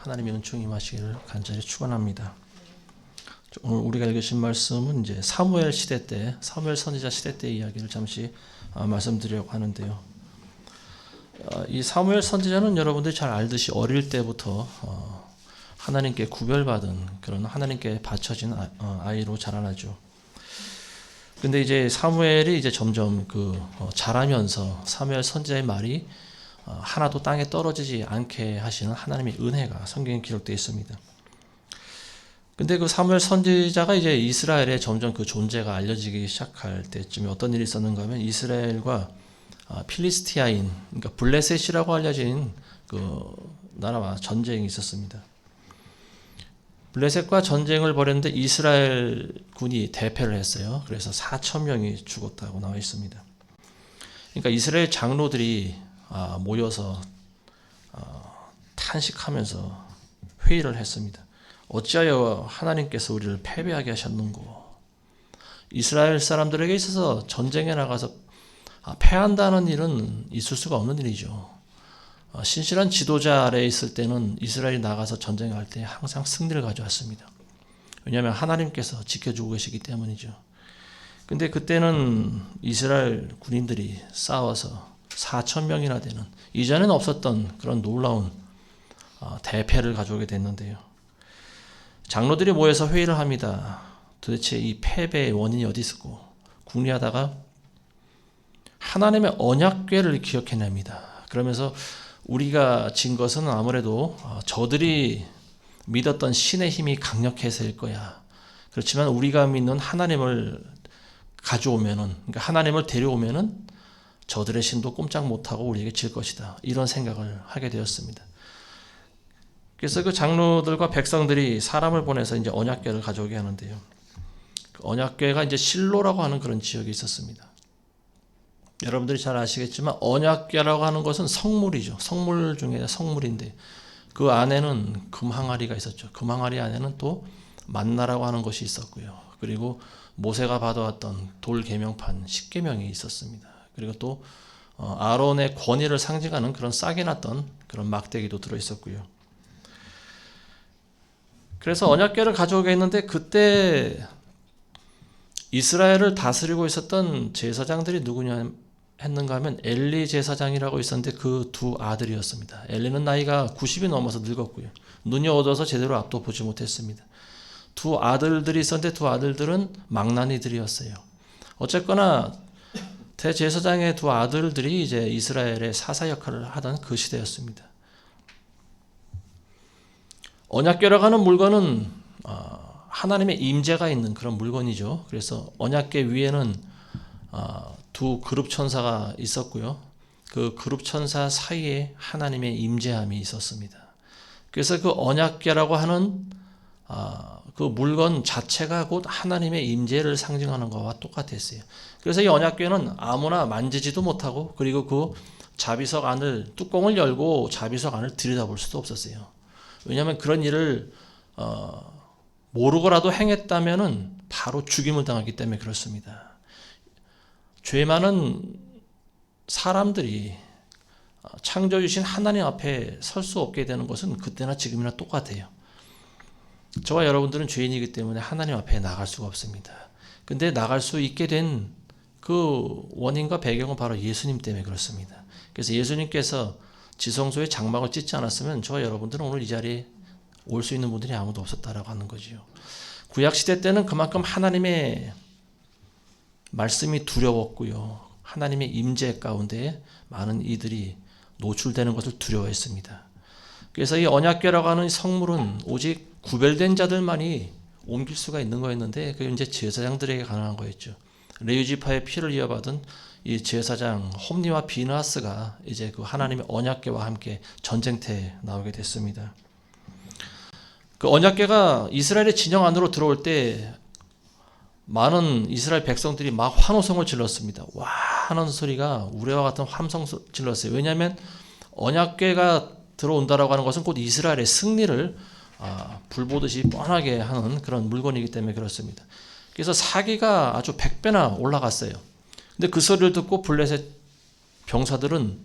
하나님의 은총이 임하시기를 간절히 축원합니다. 오늘 우리가 읽으신 말씀은 이제 사무엘 시대 때, 사무엘 선지자 시대 때 이야기를 잠시 말씀드리려고 하는데요. 이 사무엘 선지자는 여러분들이 잘 알듯이 어릴 때부터 하나님께 구별받은 그런 하나님께 바쳐진 아이로 자라나죠. 근데 이제 사무엘이 이제 점점 자라면서 사무엘 선지자의 말이 하나도 땅에 떨어지지 않게 하시는 하나님의 은혜가 성경에 기록되어 있습니다. 근데 그 사무엘 선지자가 이제 이스라엘에 점점 그 존재가 알려지기 시작할 때쯤에 어떤 일이 있었는가 하면 이스라엘과 필리스티아인, 그러니까 블레셋이라고 알려진 그 나라와 전쟁이 있었습니다. 블레셋과 전쟁을 벌였는데 이스라엘 군이 대패를 했어요. 그래서 4,000명이 죽었다고 나와 있습니다. 그러니까 이스라엘 장로들이 모여서 탄식하면서 회의를 했습니다. 어찌하여 하나님께서 우리를 패배하게 하셨는고? 이스라엘 사람들에게 있어서 전쟁에 나가서 패한다는 일은 있을 수가 없는 일이죠. 신실한 지도자 아래에 있을 때는 이스라엘이 나가서 전쟁할 때 항상 승리를 가져왔습니다. 왜냐하면 하나님께서 지켜주고 계시기 때문이죠. 근데 그때는 이스라엘 군인들이 싸워서 4,000명이나 되는 이전에는 없었던 그런 놀라운 대패를 가져오게 됐는데요. 장로들이 모여서 회의를 합니다. 도대체 이 패배의 원인이 어디 있었고 궁리하다가 하나님의 언약궤를 기억해냅니다. 그러면서 우리가 진 것은 아무래도 저들이 믿었던 신의 힘이 강력해서일 거야. 그렇지만 우리가 믿는 하나님을 가져오면은, 그러니까 하나님을 데려오면은 저들의 신도 꼼짝 못하고 우리에게 질 것이다. 이런 생각을 하게 되었습니다. 그래서 그 장로들과 백성들이 사람을 보내서 이제 언약궤를 가져오게 하는데요. 그 언약궤가 이제 실로라고 하는 그런 지역에 있었습니다. 여러분들이 잘 아시겠지만 언약궤라고 하는 것은 성물이죠. 성물 중에 성물인데 그 안에는 금 항아리가 있었죠. 금 항아리 안에는 또 만나라고 하는 것이 있었고요. 그리고 모세가 받아왔던 돌 계명판 10계명이 있었습니다. 그리고 또 아론의 권위를 상징하는 그런 싸게 났던 그런 막대기도 들어 있었고요. 그래서 언약궤를 가져오게 했는데 그때 이스라엘을 다스리고 있었던 제사장들이 누구냐 했는가 하면 엘리 제사장이라고 있었는데 그 두 아들이었습니다. 엘리는 나이가 90이 넘어서 늙었고요. 눈이 어두워서 제대로 앞도 보지 못했습니다. 두 아들들이 있었는데 두 아들들은 망나니들이었어요. 어쨌거나 대제사장의 두 아들들이 이제 이스라엘의 사사 역할을 하던 그 시대였습니다. 언약궤라고 하는 물건은 하나님의 임재가 있는 그런 물건이죠. 그래서 언약궤 위에는 두 그룹 천사가 있었고요. 그 그룹 천사 사이에 하나님의 임재함이 있었습니다. 그래서 그 언약궤라고 하는 그 물건 자체가 곧 하나님의 임재를 상징하는 것과 똑같았어요. 그래서 이 언약궤는 아무나 만지지도 못하고 그리고 그 자비석 안을 뚜껑을 열고 자비석 안을 들여다볼 수도 없었어요. 왜냐하면 그런 일을 모르고라도 행했다면은 바로 죽임을 당하기 때문에 그렇습니다. 죄 많은 사람들이 창조주신 하나님 앞에 설 수 없게 되는 것은 그때나 지금이나 똑같아요. 저와 여러분들은 죄인이기 때문에 하나님 앞에 나갈 수가 없습니다. 근데 나갈 수 있게 된 그 원인과 배경은 바로 예수님 때문에 그렇습니다. 그래서 예수님께서 지성소에 장막을 찢지 않았으면 저와 여러분들은 오늘 이 자리에 올 수 있는 분들이 아무도 없었다라고 하는 거죠. 구약시대 때는 그만큼 하나님의 말씀이 두려웠고요. 하나님의 임재 가운데 많은 이들이 노출되는 것을 두려워했습니다. 그래서 이 언약궤라고 하는 성물은 오직 구별된 자들만이 옮길 수가 있는 거였는데 그게 이제 제사장들에게 가능한 거였죠. 레위지파의 피를 이어받은 이 제사장 홈니와 비느하스가 이제 그 하나님의 언약궤와 함께 전쟁터에 나오게 됐습니다. 그 언약궤가 이스라엘의 진영 안으로 들어올 때 많은 이스라엘 백성들이 막 환호성을 질렀습니다. 와 하는 소리가 우레와 같은 함성 질렀어요. 왜냐하면 언약궤가 들어온다라고 하는 것은 곧 이스라엘의 승리를 불보듯이 뻔하게 하는 그런 물건이기 때문에 그렇습니다. 그래서 사기가 아주 100배나 올라갔어요. 근데 그 소리를 듣고 블레셋 병사들은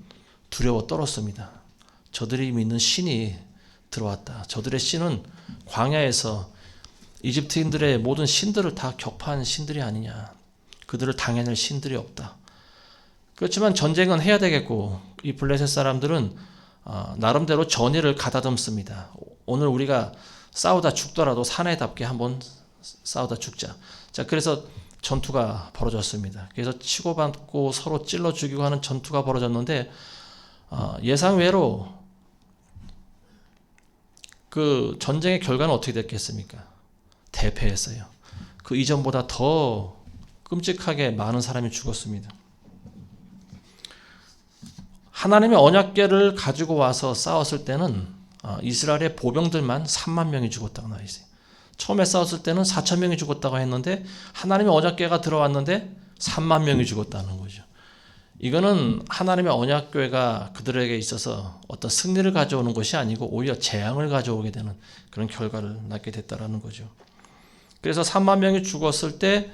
두려워 떨었습니다. 저들이 믿는 신이 들어왔다. 저들의 신은 광야에서 이집트인들의 모든 신들을 다 격파한 신들이 아니냐. 그들을 당해낼 신들이 없다. 그렇지만 전쟁은 해야 되겠고 이 블레셋 사람들은 나름대로 전의를 가다듬습니다. 오늘 우리가 싸우다 죽더라도 사내답게 한번 싸우다 죽자. 자, 그래서 전투가 벌어졌습니다. 그래서 치고받고 서로 찔러 죽이고 하는 전투가 벌어졌는데 예상외로 그 전쟁의 결과는 어떻게 됐겠습니까? 대패했어요. 그 이전보다 더 끔찍하게 많은 사람이 죽었습니다. 하나님의 언약궤를 가지고 와서 싸웠을 때는 이스라엘의 보병들만 3만 명이 죽었다고 나와 있어요. 처음에 싸웠을 때는 4천 명이 죽었다고 했는데 하나님의 언약궤가 들어왔는데 3만 명이 죽었다는 거죠. 이거는 하나님의 언약궤가 그들에게 있어서 어떤 승리를 가져오는 것이 아니고 오히려 재앙을 가져오게 되는 그런 결과를 낳게 됐다는 거죠. 그래서 3만 명이 죽었을 때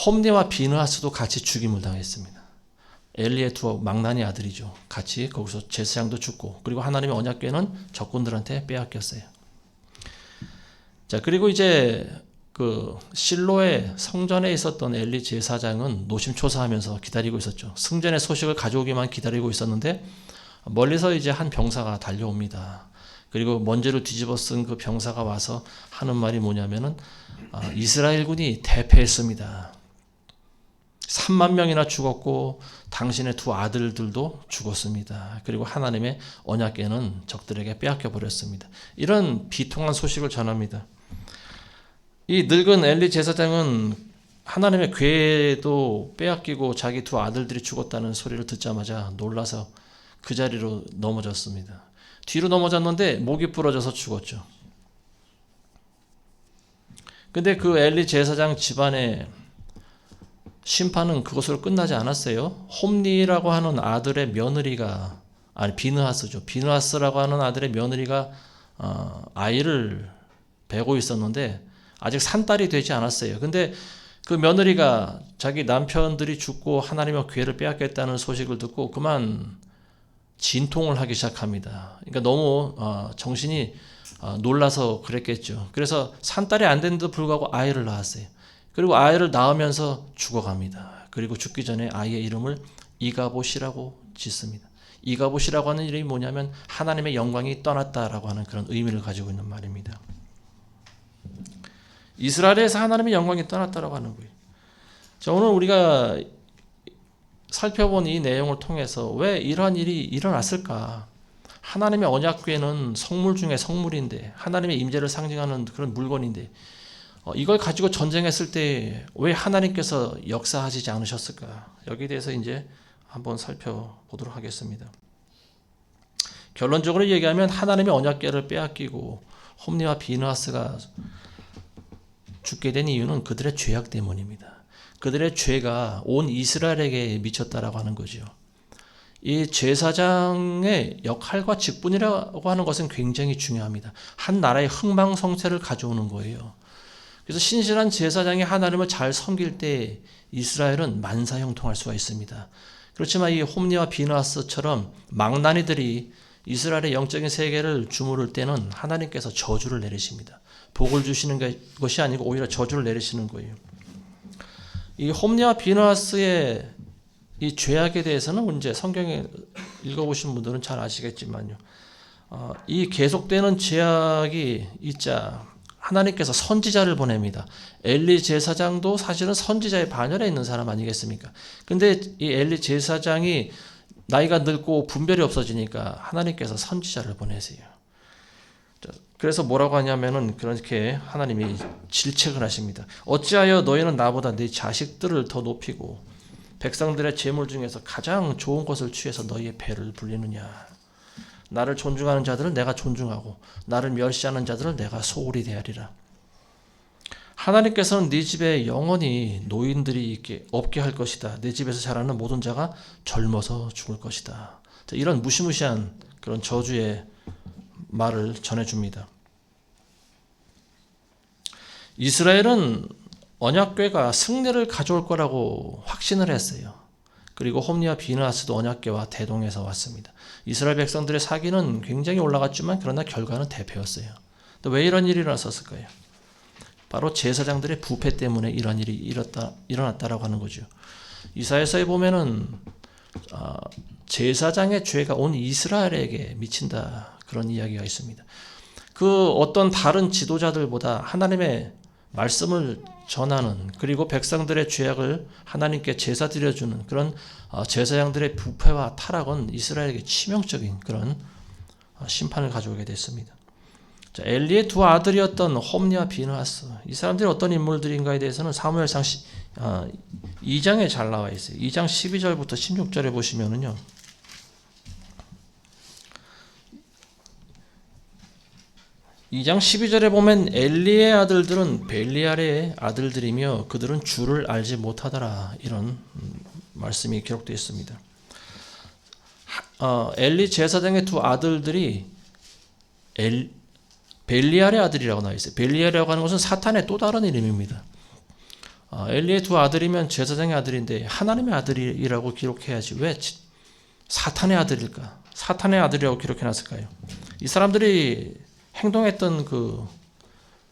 홈리와 비느하스도 같이 죽임을 당했습니다. 엘리의 두 망나니 아들이죠. 같이 거기서 제사장도 죽고 그리고 하나님의 언약궤는 적군들한테 빼앗겼어요. 자, 그리고 이제 그 실로의 성전에 있었던 엘리 제사장은 노심초사하면서 기다리고 있었죠. 승전의 소식을 가져오기만 기다리고 있었는데 멀리서 이제 한 병사가 달려옵니다. 그리고 먼지를 뒤집어 쓴 그 병사가 와서 하는 말이 뭐냐면은 이스라엘군이 대패했습니다. 3만 명이나 죽었고 당신의 두 아들들도 죽었습니다. 그리고 하나님의 언약궤는 적들에게 빼앗겨 버렸습니다. 이런 비통한 소식을 전합니다. 이 늙은 엘리 제사장은 하나님의 궤도 빼앗기고 자기 두 아들들이 죽었다는 소리를 듣자마자 놀라서 그 자리로 넘어졌습니다. 뒤로 넘어졌는데 목이 부러져서 죽었죠. 근데 그 엘리 제사장 집안의 심판은 그것으로 끝나지 않았어요. 홈리라고 하는 아들의 며느리가 비느하스죠. 비느하스라고 하는 아들의 며느리가 아이를 베고 있었는데 아직 산딸이 되지 않았어요. 근데 그 며느리가 자기 남편들이 죽고 하나님의 궤를 빼앗겼다는 소식을 듣고 그만 진통을 하기 시작합니다. 그러니까 너무 정신이 놀라서 그랬겠죠. 그래서 산딸이 안 됐는데도 불구하고 아이를 낳았어요. 그리고 아이를 낳으면서 죽어갑니다. 그리고 죽기 전에 아이의 이름을 이가봇이라고 짓습니다. 이가봇이라고 하는 이름이 뭐냐면 하나님의 영광이 떠났다라고 하는 그런 의미를 가지고 있는 말입니다. 이스라엘에서 하나님의 영광이 떠났다라고 하는 거예요. 자, 오늘 우리가 살펴본 이 내용을 통해서 왜 이러한 일이 일어났을까? 하나님의 언약궤는 성물 중에 성물인데 하나님의 임재를 상징하는 그런 물건인데 이걸 가지고 전쟁했을 때 왜 하나님께서 역사하시지 않으셨을까? 여기에 대해서 이제 한번 살펴보도록 하겠습니다. 결론적으로 얘기하면 하나님의 언약궤를 빼앗기고 홈리와 비느하스가 죽게 된 이유는 그들의 죄악 때문입니다. 그들의 죄가 온 이스라엘에게 미쳤다라고 하는 거죠. 이 제사장의 역할과 직분이라고 하는 것은 굉장히 중요합니다. 한 나라의 흥망성쇠를 가져오는 거예요. 그래서 신실한 제사장이 하나님을 잘 섬길 때 이스라엘은 만사형통할 수가 있습니다. 그렇지만 이 홈리와 비느하스처럼 망나니들이 이스라엘의 영적인 세계를 주무를 때는 하나님께서 저주를 내리십니다. 복을 주시는 것이 아니고 오히려 저주를 내리시는 거예요. 이 홈리와 비느하스의 이 죄악에 대해서는 이제 성경에 읽어보신 분들은 잘 아시겠지만요. 이 계속되는 죄악이 있자 하나님께서 선지자를 보냅니다. 엘리 제사장도 사실은 선지자의 반열에 있는 사람 아니겠습니까? 근데 이 엘리 제사장이 나이가 늙고 분별이 없어지니까 하나님께서 선지자를 보내세요. 그래서 뭐라고 하냐면은 그렇게 하나님이 질책을 하십니다. 어찌하여 너희는 나보다 네 자식들을 더 높이고 백성들의 재물 중에서 가장 좋은 것을 취해서 너희의 배를 불리느냐. 나를 존중하는 자들을 내가 존중하고 나를 멸시하는 자들을 내가 소홀히 대하리라. 하나님께서는 네 집에 영원히 노인들이 없게 할 것이다. 네 집에서 자라는 모든 자가 젊어서 죽을 것이다. 이런 무시무시한 그런 저주의 말을 전해줍니다. 이스라엘은 언약궤가 승리를 가져올 거라고 확신을 했어요. 그리고 홈리와 비느하스도 언약궤와 대동에서 왔습니다. 이스라엘 백성들의 사기는 굉장히 올라갔지만 그러나 결과는 대패였어요. 또 왜 이런 일이 일어났을까요? 바로 제사장들의 부패 때문에 이런 일이 일어났다라고 하는 거죠. 이사야서에 보면은 제사장의 죄가 온 이스라엘에게 미친다, 그런 이야기가 있습니다. 그 어떤 다른 지도자들보다 하나님의 말씀을 전하는, 그리고 백성들의 죄악을 하나님께 제사 드려주는 그런 제사장들의 부패와 타락은 이스라엘에게 치명적인 그런 심판을 가져오게 됐습니다. 자, 엘리의 두 아들이었던 홈리와 비느하스, 이 사람들이 어떤 인물들인가에 대해서는 사무엘상 2장에 잘 나와 있어요. 2장 12절부터 16절에 보시면은요, 2장 12절에 보면 엘리의 아들들은 벨리알의 아들들이며 그들은 주를 알지 못하더라, 이런 말씀이 기록되어 있습니다. 엘리 제사장의 두 아들들이 벨리알의 아들이라고 나와 있어요. 벨리알이라고 하는 것은 사탄의 또 다른 이름입니다. 엘리의 두 아들이면 제사장의 아들인데 하나님의 아들이라고 기록해야지 왜 사탄의 아들일까? 사탄의 아들이라고 기록해놨을까요? 이 사람들이 행동했던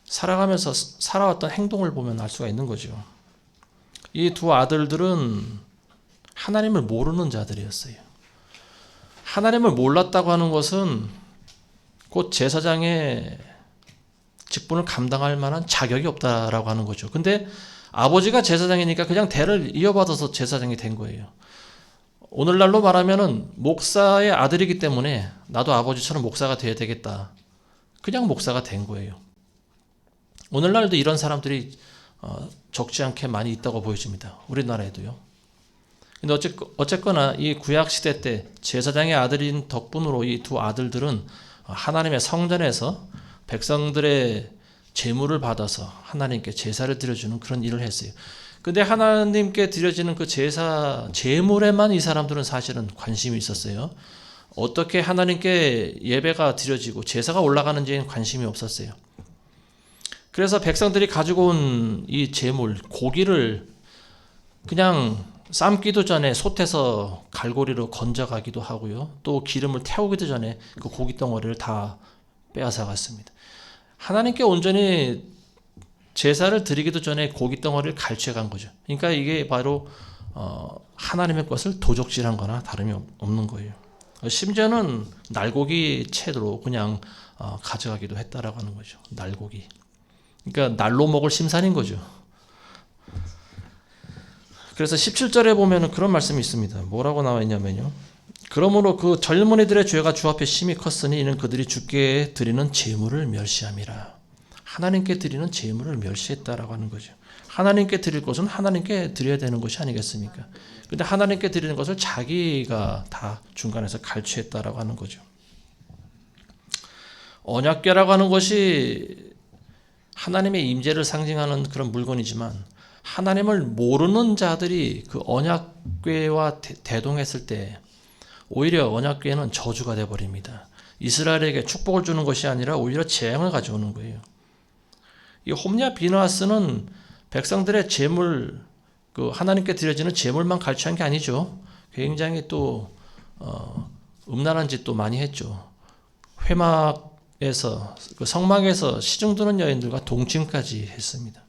살아가면서 살아왔던 행동을 보면 알 수가 있는 거죠. 이 두 아들들은 하나님을 모르는 자들이었어요. 하나님을 몰랐다고 하는 것은 곧 제사장의 직분을 감당할 만한 자격이 없다라고 하는 거죠. 근데 아버지가 제사장이니까 그냥 대를 이어받아서 제사장이 된 거예요. 오늘날로 말하면은 목사의 아들이기 때문에 나도 아버지처럼 목사가 돼야 되겠다, 그냥 목사가 된 거예요. 오늘날도 이런 사람들이 적지 않게 많이 있다고 보여집니다. 우리나라에도요. 근데 어쨌거나 이 구약 시대 때 제사장의 아들인 덕분으로 이 두 아들들은 하나님의 성전에서 백성들의 제물을 받아서 하나님께 제사를 드려주는 그런 일을 했어요. 근데 하나님께 드려지는 그 제물에만 이 사람들은 사실은 관심이 있었어요. 어떻게 하나님께 예배가 드려지고 제사가 올라가는지에는 관심이 없었어요. 그래서 백성들이 가지고 온 이 제물, 고기를 그냥 삶기도 전에 솥에서 갈고리로 건져가기도 하고요. 또 기름을 태우기도 전에 그 고기 덩어리를 다 빼앗아 갔습니다. 하나님께 온전히 제사를 드리기도 전에 고기 덩어리를 갈취해 간 거죠. 그러니까 이게 바로 하나님의 것을 도적질한 거나 다름이 없는 거예요. 심지어는 날고기 채로 그냥 가져가기도 했다라고 하는 거죠. 날고기. 그러니까 날로 먹을 심산인 거죠. 그래서 17절에 보면 그런 말씀이 있습니다. 뭐라고 나와 있냐면요, 그러므로 그 젊은이들의 죄가 주 앞에 심히 컸으니 이는 그들이 주께 드리는 제물을 멸시함이라. 하나님께 드리는 제물을 멸시했다라고 하는 거죠. 하나님께 드릴 것은 하나님께 드려야 되는 것이 아니겠습니까? 근데 하나님께 드리는 것을 자기가 다 중간에서 갈취했다라고 하는 거죠. 언약궤라고 하는 것이 하나님의 임재를 상징하는 그런 물건이지만 하나님을 모르는 자들이 그 언약궤와 대동했을 때 오히려 언약궤는 저주가 되어버립니다. 이스라엘에게 축복을 주는 것이 아니라 오히려 재앙을 가져오는 거예요. 이 홈리와 비느하스는 백성들의 제물, 하나님께 드려지는 제물만 갈취한 게 아니죠. 굉장히 또 음란한 짓도 많이 했죠. 회막에서, 성막에서 시중 드는 여인들과 동침까지 했습니다.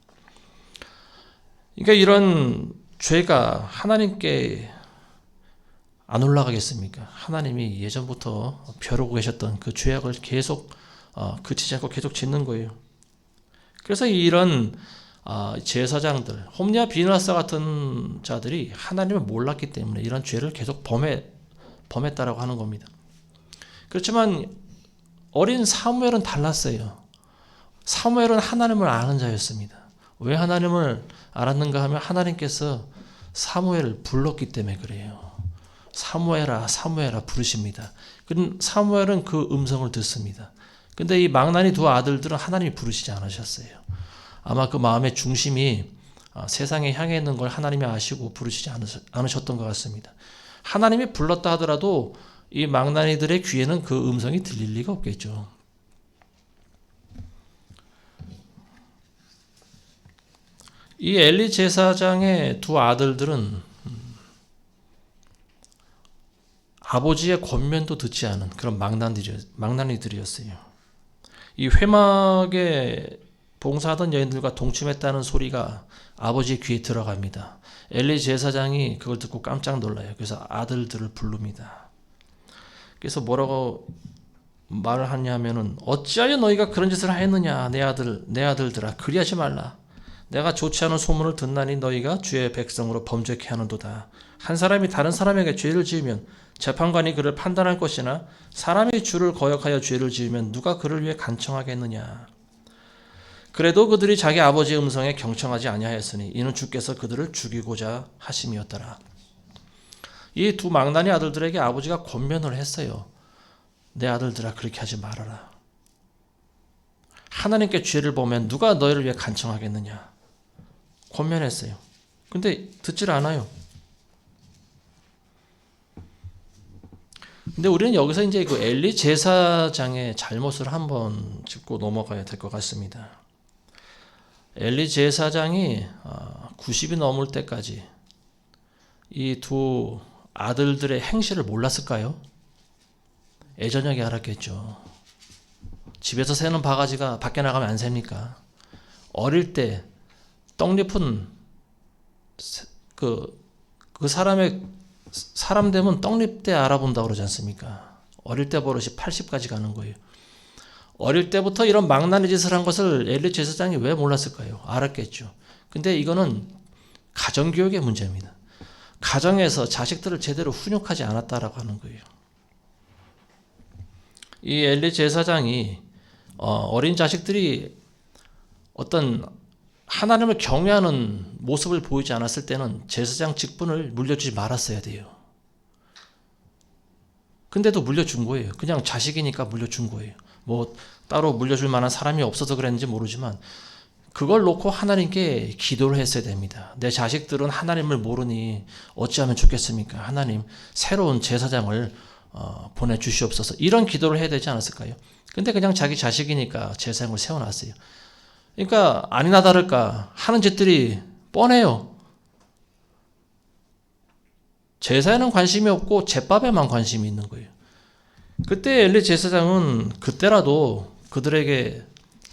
그러니까 이런 죄가 하나님께 안 올라가겠습니까? 하나님이 예전부터 벼르고 계셨던 그 죄악을 계속 그치지 않고 계속 짓는 거예요. 그래서 이런 제사장들, 홈리와 비느하스 같은 자들이 하나님을 몰랐기 때문에 이런 죄를 계속 범했다라고 하는 겁니다. 그렇지만 어린 사무엘은 달랐어요. 사무엘은 하나님을 아는 자였습니다. 왜 하나님을 알았는가 하면 하나님께서 사무엘을 불렀기 때문에 그래요. 사무엘아, 사무엘아 부르십니다. 그럼 사무엘은 그 음성을 듣습니다. 근데 이 망나니 두 아들들은 하나님이 부르시지 않으셨어요. 아마 그 마음의 중심이 세상에 향해 있는 걸 하나님이 아시고 부르시지 않으셨던 것 같습니다. 하나님이 불렀다 하더라도 이 망나니들의 귀에는 그 음성이 들릴 리가 없겠죠. 이 엘리 제사장의 두 아들들은 아버지의 권면도 듣지 않은 그런 망나니들이었어요. 이 회막에 봉사하던 여인들과 동침했다는 소리가 아버지의 귀에 들어갑니다. 엘리 제사장이 그걸 듣고 깜짝 놀라요. 그래서 아들들을 부릅니다. 그래서 뭐라고 말을 하냐면은 어찌하여 너희가 그런 짓을 하였느냐 내 아들들아 그리하지 말라. 내가 좋지 않은 소문을 듣나니 너희가 주의 백성으로 범죄케 하는도다. 한 사람이 다른 사람에게 죄를 지으면 재판관이 그를 판단할 것이나 사람이 주를 거역하여 죄를 지으면 누가 그를 위해 간청하겠느냐. 그래도 그들이 자기 아버지의 음성에 경청하지 아니하였으니 이는 주께서 그들을 죽이고자 하심이었더라. 이 두 망나니 아들들에게 아버지가 권면을 했어요. 내 아들들아 그렇게 하지 말아라. 하나님께 죄를 보면 누가 너희를 위해 간청하겠느냐. 권면했어요. 근데 듣질 않아요. 근데 우리는 여기서 이제 그 엘리 제사장의 잘못을 한번 짚고 넘어가야 될 것 같습니다. 엘리 제사장이 90이 넘을 때까지 이 두 아들들의 행실을 몰랐을까요? 애저녁에 알았겠죠. 집에서 새는 바가지가 밖에 나가면 안 셉니까? 어릴 때 떡잎은 그 사람 되면 떡잎 때 알아본다고 그러지 않습니까? 어릴 때 버릇이 80까지 가는 거예요. 어릴 때부터 이런 망나니 짓을 한 것을 엘리 제사장이 왜 몰랐을까요? 알았겠죠. 근데 이거는 가정교육의 문제입니다. 가정에서 자식들을 제대로 훈육하지 않았다라고 하는 거예요. 이 엘리 제사장이 어린 자식들이 어떤 하나님을 경외하는 모습을 보이지 않았을 때는 제사장 직분을 물려주지 말았어야 돼요. 근데도 물려준 거예요. 그냥 자식이니까 물려준 거예요. 뭐 따로 물려줄 만한 사람이 없어서 그랬는지 모르지만 그걸 놓고 하나님께 기도를 했어야 됩니다. 내 자식들은 하나님을 모르니 어찌하면 좋겠습니까? 하나님 새로운 제사장을 보내주시옵소서. 이런 기도를 해야 되지 않았을까요? 근데 그냥 자기 자식이니까 제사장을 세워놨어요. 그러니까 아니나 다를까 하는 짓들이 뻔해요. 제사에는 관심이 없고 제밥에만 관심이 있는 거예요. 그때 엘리 제사장은 그때라도 그들에게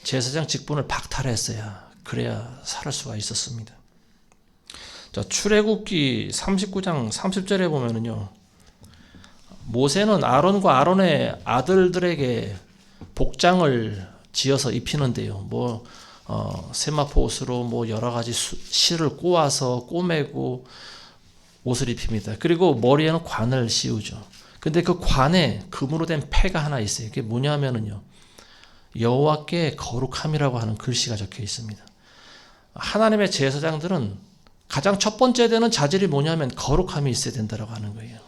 제사장 직분을 박탈했어야 그래야 살 수가 있었습니다. 자, 출애굽기 39장 30절에 보면은요. 모세는 아론과 아론의 아들들에게 복장을 지어서 입히는데요. 세마포 옷으로 여러 가지 실을 꼬아서 꼬매고 옷을 입힙니다. 그리고 머리에는 관을 씌우죠. 근데 그 관에 금으로 된 패가 하나 있어요. 그게 뭐냐면은요. 여호와께 거룩함이라고 하는 글씨가 적혀 있습니다. 하나님의 제사장들은 가장 첫 번째 되는 자질이 뭐냐면 거룩함이 있어야 된다고 하는 거예요.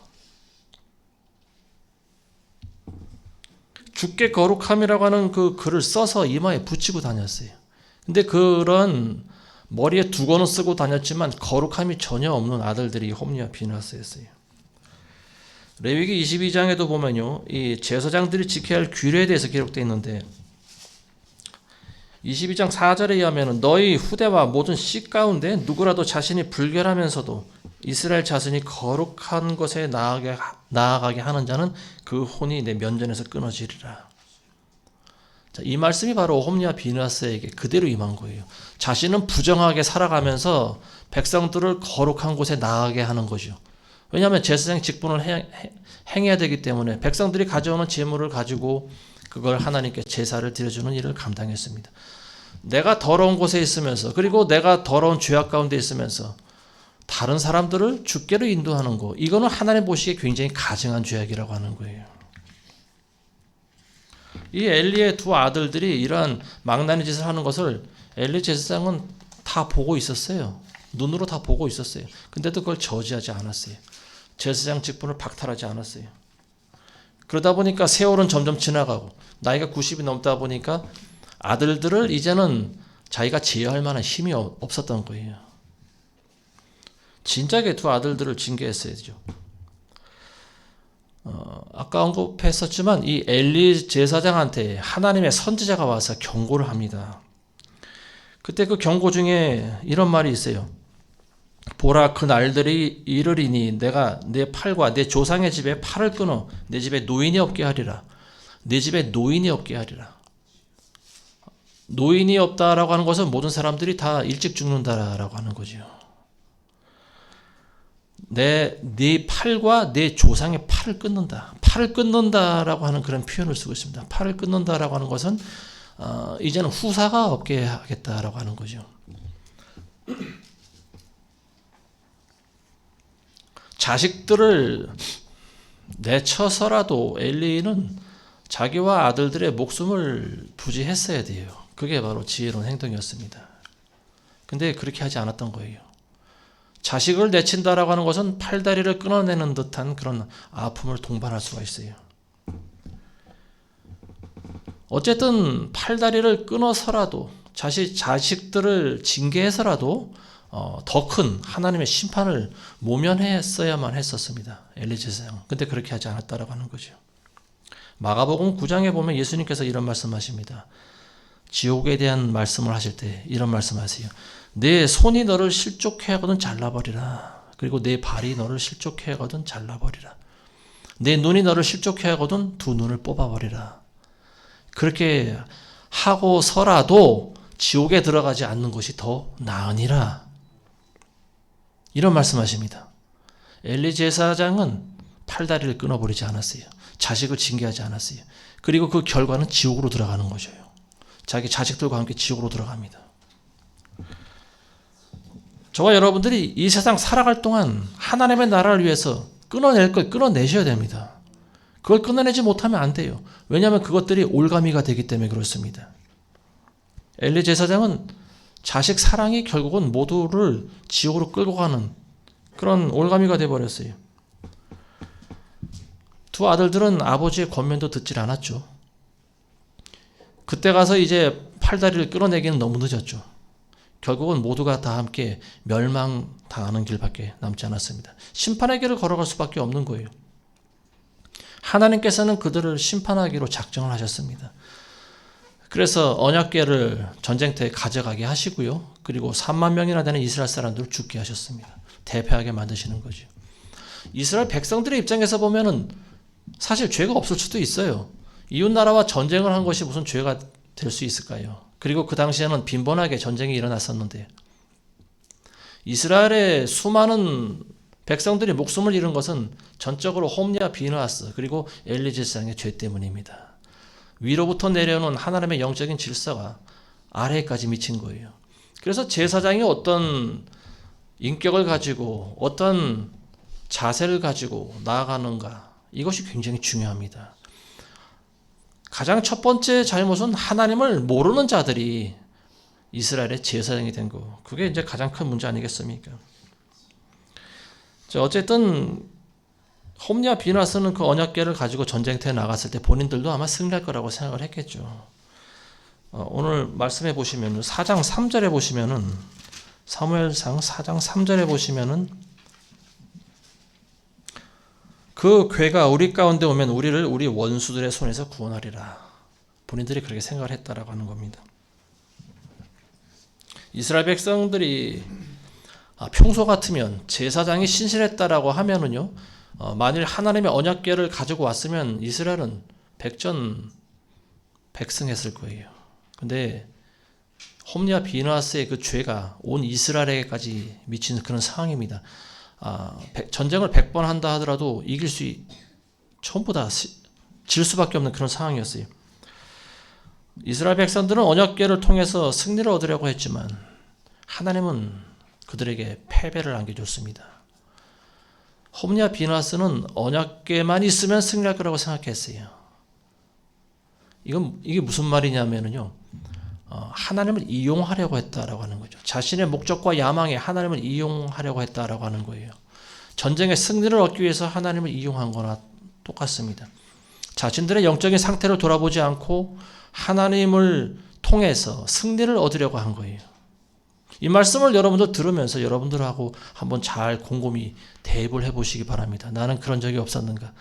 주께 거룩함이라고 하는 그 글을 써서 이마에 붙이고 다녔어요. 근데 그런 머리에 두건은 쓰고 다녔지만 거룩함이 전혀 없는 아들들이 홈리와 비느하스였어요. 레위기 22장에도 보면요, 이 제사장들이 지켜야 할 규례에 대해서 기록되어 있는데 22장 4절에 의하면 너희 후대와 모든 씨 가운데 누구라도 자신이 불결하면서도 이스라엘 자손이 거룩한 것에 나아가게 하는 자는 그 혼이 내 면전에서 끊어지리라. 자, 이 말씀이 바로 홈리와 비느하스에게 그대로 임한 거예요. 자신은 부정하게 살아가면서 백성들을 거룩한 곳에 나아가게 하는 거죠. 왜냐하면 제사장 직분을 행해야 되기 때문에 백성들이 가져오는 제물을 가지고 그걸 하나님께 제사를 드려주는 일을 감당했습니다. 내가 더러운 곳에 있으면서 그리고 내가 더러운 죄악 가운데 있으면서 다른 사람들을 주께로 인도하는 거, 이거는 하나님 보시기에 굉장히 가증한 죄악이라고 하는 거예요. 이 엘리의 두 아들들이 이러한 망나니 짓을 하는 것을 엘리 제사장은 다 보고 있었어요. 눈으로 다 보고 있었어요. 근데도 그걸 저지하지 않았어요. 제사장 직분을 박탈하지 않았어요. 그러다 보니까 세월은 점점 지나가고 나이가 90이 넘다 보니까 아들들을 이제는 자기가 제어할 만한 힘이 없었던 거예요. 진작에 두 아들들을 징계했어야죠. 아까 언급했었지만 이 엘리 제사장한테 하나님의 선지자가 와서 경고를 합니다. 그때 그 경고 중에 이런 말이 있어요. 보라, 그 날들이 이르리니 내가 내 팔과 내 조상의 집에 팔을 끊어 내 집에 노인이 없게 하리라. 내 집에 노인이 없게 하리라. 노인이 없다라고 하는 것은 모든 사람들이 다 일찍 죽는다라고 하는 거죠. 네 팔과 내 조상의 팔을 끊는다. 팔을 끊는다라고 하는 그런 표현을 쓰고 있습니다. 팔을 끊는다라고 하는 것은 이제는 후사가 없게 하겠다라고 하는 거죠. 자식들을 내쳐서라도 엘리는 자기와 아들들의 목숨을 부지했어야 돼요. 그게 바로 지혜로운 행동이었습니다. 근데 그렇게 하지 않았던 거예요. 자식을 내친다라고 하는 것은 팔다리를 끊어내는 듯한 그런 아픔을 동반할 수가 있어요. 어쨌든 팔다리를 끊어서라도 자식들을 징계해서라도 더 큰 하나님의 심판을 모면했어야만 했었습니다. 엘리 제사장은. 근데 그렇게 하지 않았다라고 하는 거죠. 마가복음 9장에 보면 예수님께서 이런 말씀하십니다. 지옥에 대한 말씀을 하실 때 이런 말씀하세요. 내 손이 너를 실족해 하거든 잘라버리라. 그리고 내 발이 너를 실족해 하거든 잘라버리라. 내 눈이 너를 실족해 하거든 두 눈을 뽑아버리라. 그렇게 하고서라도 지옥에 들어가지 않는 것이 더 나으니라. 이런 말씀하십니다. 엘리 제사장은 팔다리를 끊어버리지 않았어요. 자식을 징계하지 않았어요. 그리고 그 결과는 지옥으로 들어가는 거죠. 자기 자식들과 함께 지옥으로 들어갑니다. 저와 여러분들이 이 세상 살아갈 동안 하나님의 나라를 위해서 끊어낼 걸 끊어내셔야 됩니다. 그걸 끊어내지 못하면 안 돼요. 왜냐하면 그것들이 올가미가 되기 때문에 그렇습니다. 엘리 제사장은 자식 사랑이 결국은 모두를 지옥으로 끌고 가는 그런 올가미가 되어버렸어요. 두 아들들은 아버지의 권면도 듣질 않았죠. 그때 가서 이제 팔다리를 끌어내기는 너무 늦었죠. 결국은 모두가 다 함께 멸망당하는 길밖에 남지 않았습니다. 심판의 길을 걸어갈 수밖에 없는 거예요. 하나님께서는 그들을 심판하기로 작정을 하셨습니다. 그래서 언약궤를 전쟁터에 가져가게 하시고요. 그리고 3만 명이나 되는 이스라엘 사람들을 죽게 하셨습니다. 대패하게 만드시는 거죠. 이스라엘 백성들의 입장에서 보면은 사실 죄가 없을 수도 있어요. 이웃나라와 전쟁을 한 것이 무슨 죄가 될 수 있을까요? 그리고 그 당시에는 빈번하게 전쟁이 일어났었는데 이스라엘의 수많은 백성들이 목숨을 잃은 것은 전적으로 홈리와 비느하스 그리고 엘리 제사장의 죄 때문입니다. 위로부터 내려오는 하나님의 영적인 질서가 아래까지 미친 거예요. 그래서 제사장이 어떤 인격을 가지고 어떤 자세를 가지고 나아가는가 이것이 굉장히 중요합니다. 가장 첫 번째 잘못은 하나님을 모르는 자들이 이스라엘의 제사장이 된 거. 그게 이제 가장 큰 문제 아니겠습니까? 어쨌든 홈리와 비느하스는 그 언약궤를 가지고 전쟁터에 나갔을 때 본인들도 아마 승리할 거라고 생각을 했겠죠. 오늘 말씀해 보시면 4장 3절에 보시면은 사무엘상 4장 3절에 보시면은 그 궤가 우리 가운데 오면 우리를 우리 원수들의 손에서 구원하리라. 본인들이 그렇게 생각을 했다라고 하는 겁니다. 이스라엘 백성들이 평소 같으면 제사장이 신실했다라고 하면은요, 만일 하나님의 언약궤를 가지고 왔으면 이스라엘은 백전백승했을 거예요. 근데 홈리와 비느하스의 그 죄가 온 이스라엘에게까지 미치는 그런 상황입니다. 전쟁을 100번 한다 하더라도 전부 다 질 수밖에 없는 그런 상황이었어요. 이스라엘 백성들은 언약궤를 통해서 승리를 얻으려고 했지만 하나님은 그들에게 패배를 안겨줬습니다. 홈리와 비느하스는 언약궤만 있으면 승리할 거라고 생각했어요. 이게 무슨 말이냐면요, 하나님을 이용하려고 했다라고 하는 거죠. 자신의 목적과 야망에 하나님을 이용하려고 했다라고 하는 거예요. 전쟁의 승리를 얻기 위해서 하나님을 이용한 거나 똑같습니다. 자신들의 영적인 상태를 돌아보지 않고 하나님을 통해서 승리를 얻으려고 한 거예요. 이 말씀을 여러분도 들으면서 여러분들하고 한번 잘 곰곰이 대입을 해보시기 바랍니다. 나는 그런 적이 없었는가?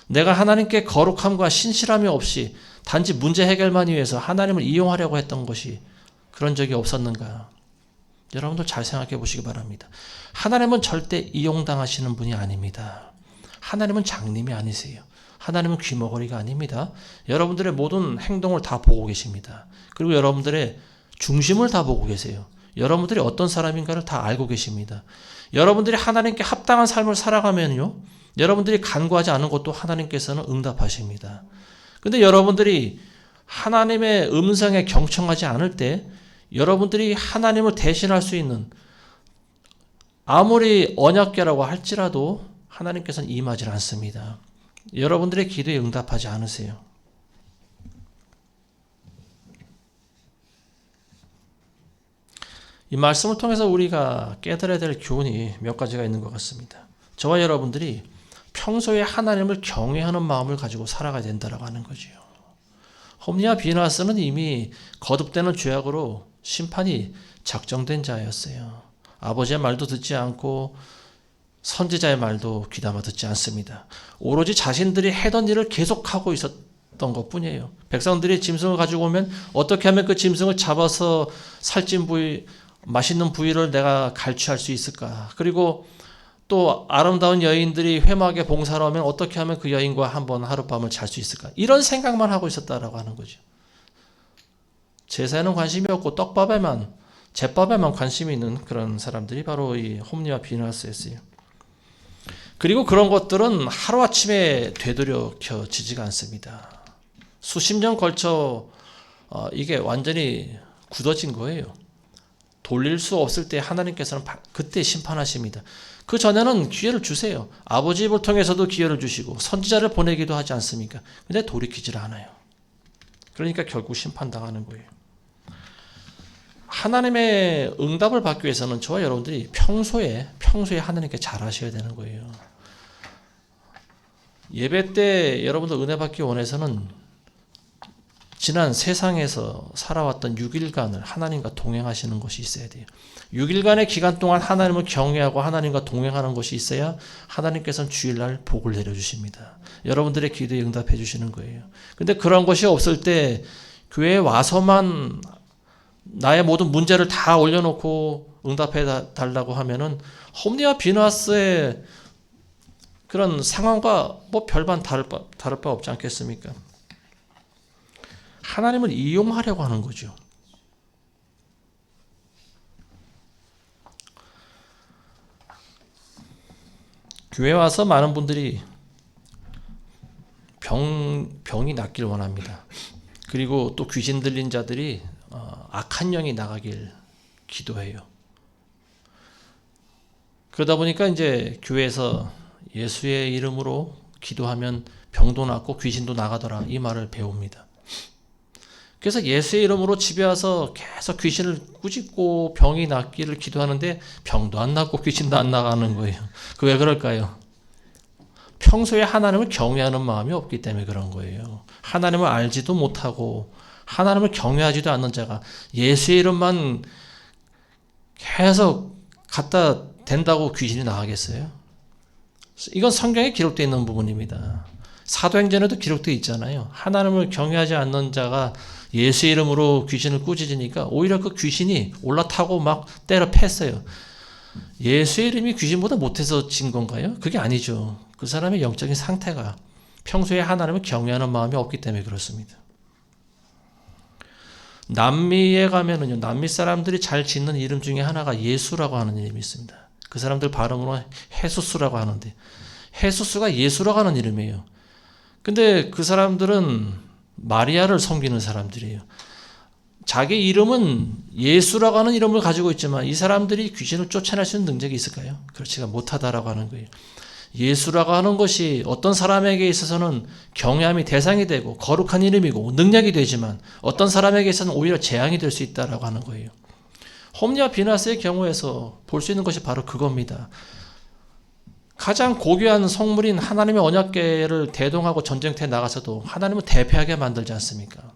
내가 하나님께 거룩함과 신실함이 없이 단지 문제 해결만 위해서 하나님을 이용하려고 했던 것이 그런 적이 없었는가? 여러분들 잘 생각해 보시기 바랍니다. 하나님은 절대 이용당하시는 분이 아닙니다. 하나님은 장님이 아니세요. 하나님은 귀머거리가 아닙니다. 여러분들의 모든 행동을 다 보고 계십니다. 그리고 여러분들의 중심을 다 보고 계세요. 여러분들이 어떤 사람인가를 다 알고 계십니다. 여러분들이 하나님께 합당한 삶을 살아가면요, 여러분들이 간구하지 않은 것도 하나님께서는 응답하십니다. 근데 여러분들이 하나님의 음성에 경청하지 않을 때 여러분들이 하나님을 대신할 수 있는, 아무리 언약궤라고 할지라도 하나님께서는 임하지 않습니다. 여러분들의 기도에 응답하지 않으세요. 이 말씀을 통해서 우리가 깨달아야 될 교훈이 몇 가지가 있는 것 같습니다. 저와 여러분들이 평소에 하나님을 경외하는 마음을 가지고 살아가야 된다고 하는 거죠. 홈리와 비나스는 이미 거듭되는 죄악으로 심판이 작정된 자였어요. 아버지의 말도 듣지 않고 선지자의 말도 귀담아 듣지 않습니다. 오로지 자신들이 하던 일을 계속하고 있었던 것뿐이에요. 백성들이 짐승을 가지고 오면 어떻게 하면 그 짐승을 잡아서 살찐 부위, 맛있는 부위를 내가 갈취할 수 있을까? 그리고 또 아름다운 여인들이 회막에 봉사를 하면 어떻게 하면 그 여인과 한번 하룻밤을 잘 수 있을까? 이런 생각만 하고 있었다라고 하는 거죠. 제사에는 관심이 없고 떡밥에만, 제밥에만 관심이 있는 그런 사람들이 바로 이 홈리와 비나스였어요. 그리고 그런 것들은 하루아침에 되돌려지지가 않습니다. 수십 년 걸쳐 이게 완전히 굳어진 거예요. 돌릴 수 없을 때 하나님께서는 그때 심판하십니다. 그 전에는 기회를 주세요. 아버지 입을 통해서도 기회를 주시고 선지자를 보내기도 하지 않습니까? 근데 돌이키질 않아요. 그러니까 결국 심판당하는 거예요. 하나님의 응답을 받기 위해서는 저와 여러분들이 평소에 하나님께 잘하셔야 되는 거예요. 예배 때 여러분들 은혜 받기 원해서는 지난 세상에서 살아왔던 6일간을 하나님과 동행하시는 것이 있어야 돼요. 6일간의 기간 동안 하나님을 경외하고 하나님과 동행하는 것이 있어야 하나님께서는 주일날 복을 내려주십니다. 여러분들의 기도에 응답해 주시는 거예요. 근데 그런 것이 없을 때 교회에 와서만 나의 모든 문제를 다 올려놓고 응답해 달라고 하면은 홈리와 비나스의 그런 상황과 뭐 별반 다를 바 없지 않겠습니까? 하나님을 이용하려고 하는 거죠. 교회 와서 많은 분들이 병이 낫길 원합니다. 그리고 또 귀신 들린 자들이 악한 영이 나가길 기도해요. 그러다 보니까 이제 교회에서 예수의 이름으로 기도하면 병도 낫고 귀신도 나가더라, 이 말을 배웁니다. 그래서 예수의 이름으로 집에 와서 계속 귀신을 꾸짖고 병이 낫기를 기도하는데 병도 안 낫고 귀신도 안 나가는 거예요. 그 왜 그럴까요? 평소에 하나님을 경외하는 마음이 없기 때문에 그런 거예요. 하나님을 알지도 못하고 하나님을 경외하지도 않는 자가 예수의 이름만 계속 갖다 댄다고 귀신이 나가겠어요? 이건 성경에 기록되어 있는 부분입니다. 사도행전에도 기록되어 있잖아요. 하나님을 경외하지 않는 자가 예수의 이름으로 귀신을 꾸짖으니까 오히려 그 귀신이 올라타고 막 때려 팼어요. 예수의 이름이 귀신보다 못해서 진 건가요? 그게 아니죠. 그 사람의 영적인 상태가 평소에 하나님을 경외하는 마음이 없기 때문에 그렇습니다. 남미에 가면은요, 남미 사람들이 잘 짓는 이름 중에 하나가 예수라고 하는 이름이 있습니다. 그 사람들 발음으로 헤수스라고 하는데, 헤수스가 예수라고 하는 이름이에요. 근데 그 사람들은 마리아를 섬기는 사람들이에요. 자기 이름은 예수라고 하는 이름을 가지고 있지만 이 사람들이 귀신을 쫓아낼 수 있는 능력이 있을까요? 그렇지가 못하다라고 하는 거예요. 예수라고 하는 것이 어떤 사람에게 있어서는 경외함이 대상이 되고 거룩한 이름이고 능력이 되지만 어떤 사람에게 있어서는 오히려 재앙이 될 수 있다라고 하는 거예요. 홈리와 비나스의 경우에서 볼 수 있는 것이 바로 그겁니다. 가장 고귀한 성물인 하나님의 언약궤를 대동하고 전쟁터에 나가서도 하나님은 대패하게 만들지 않습니까?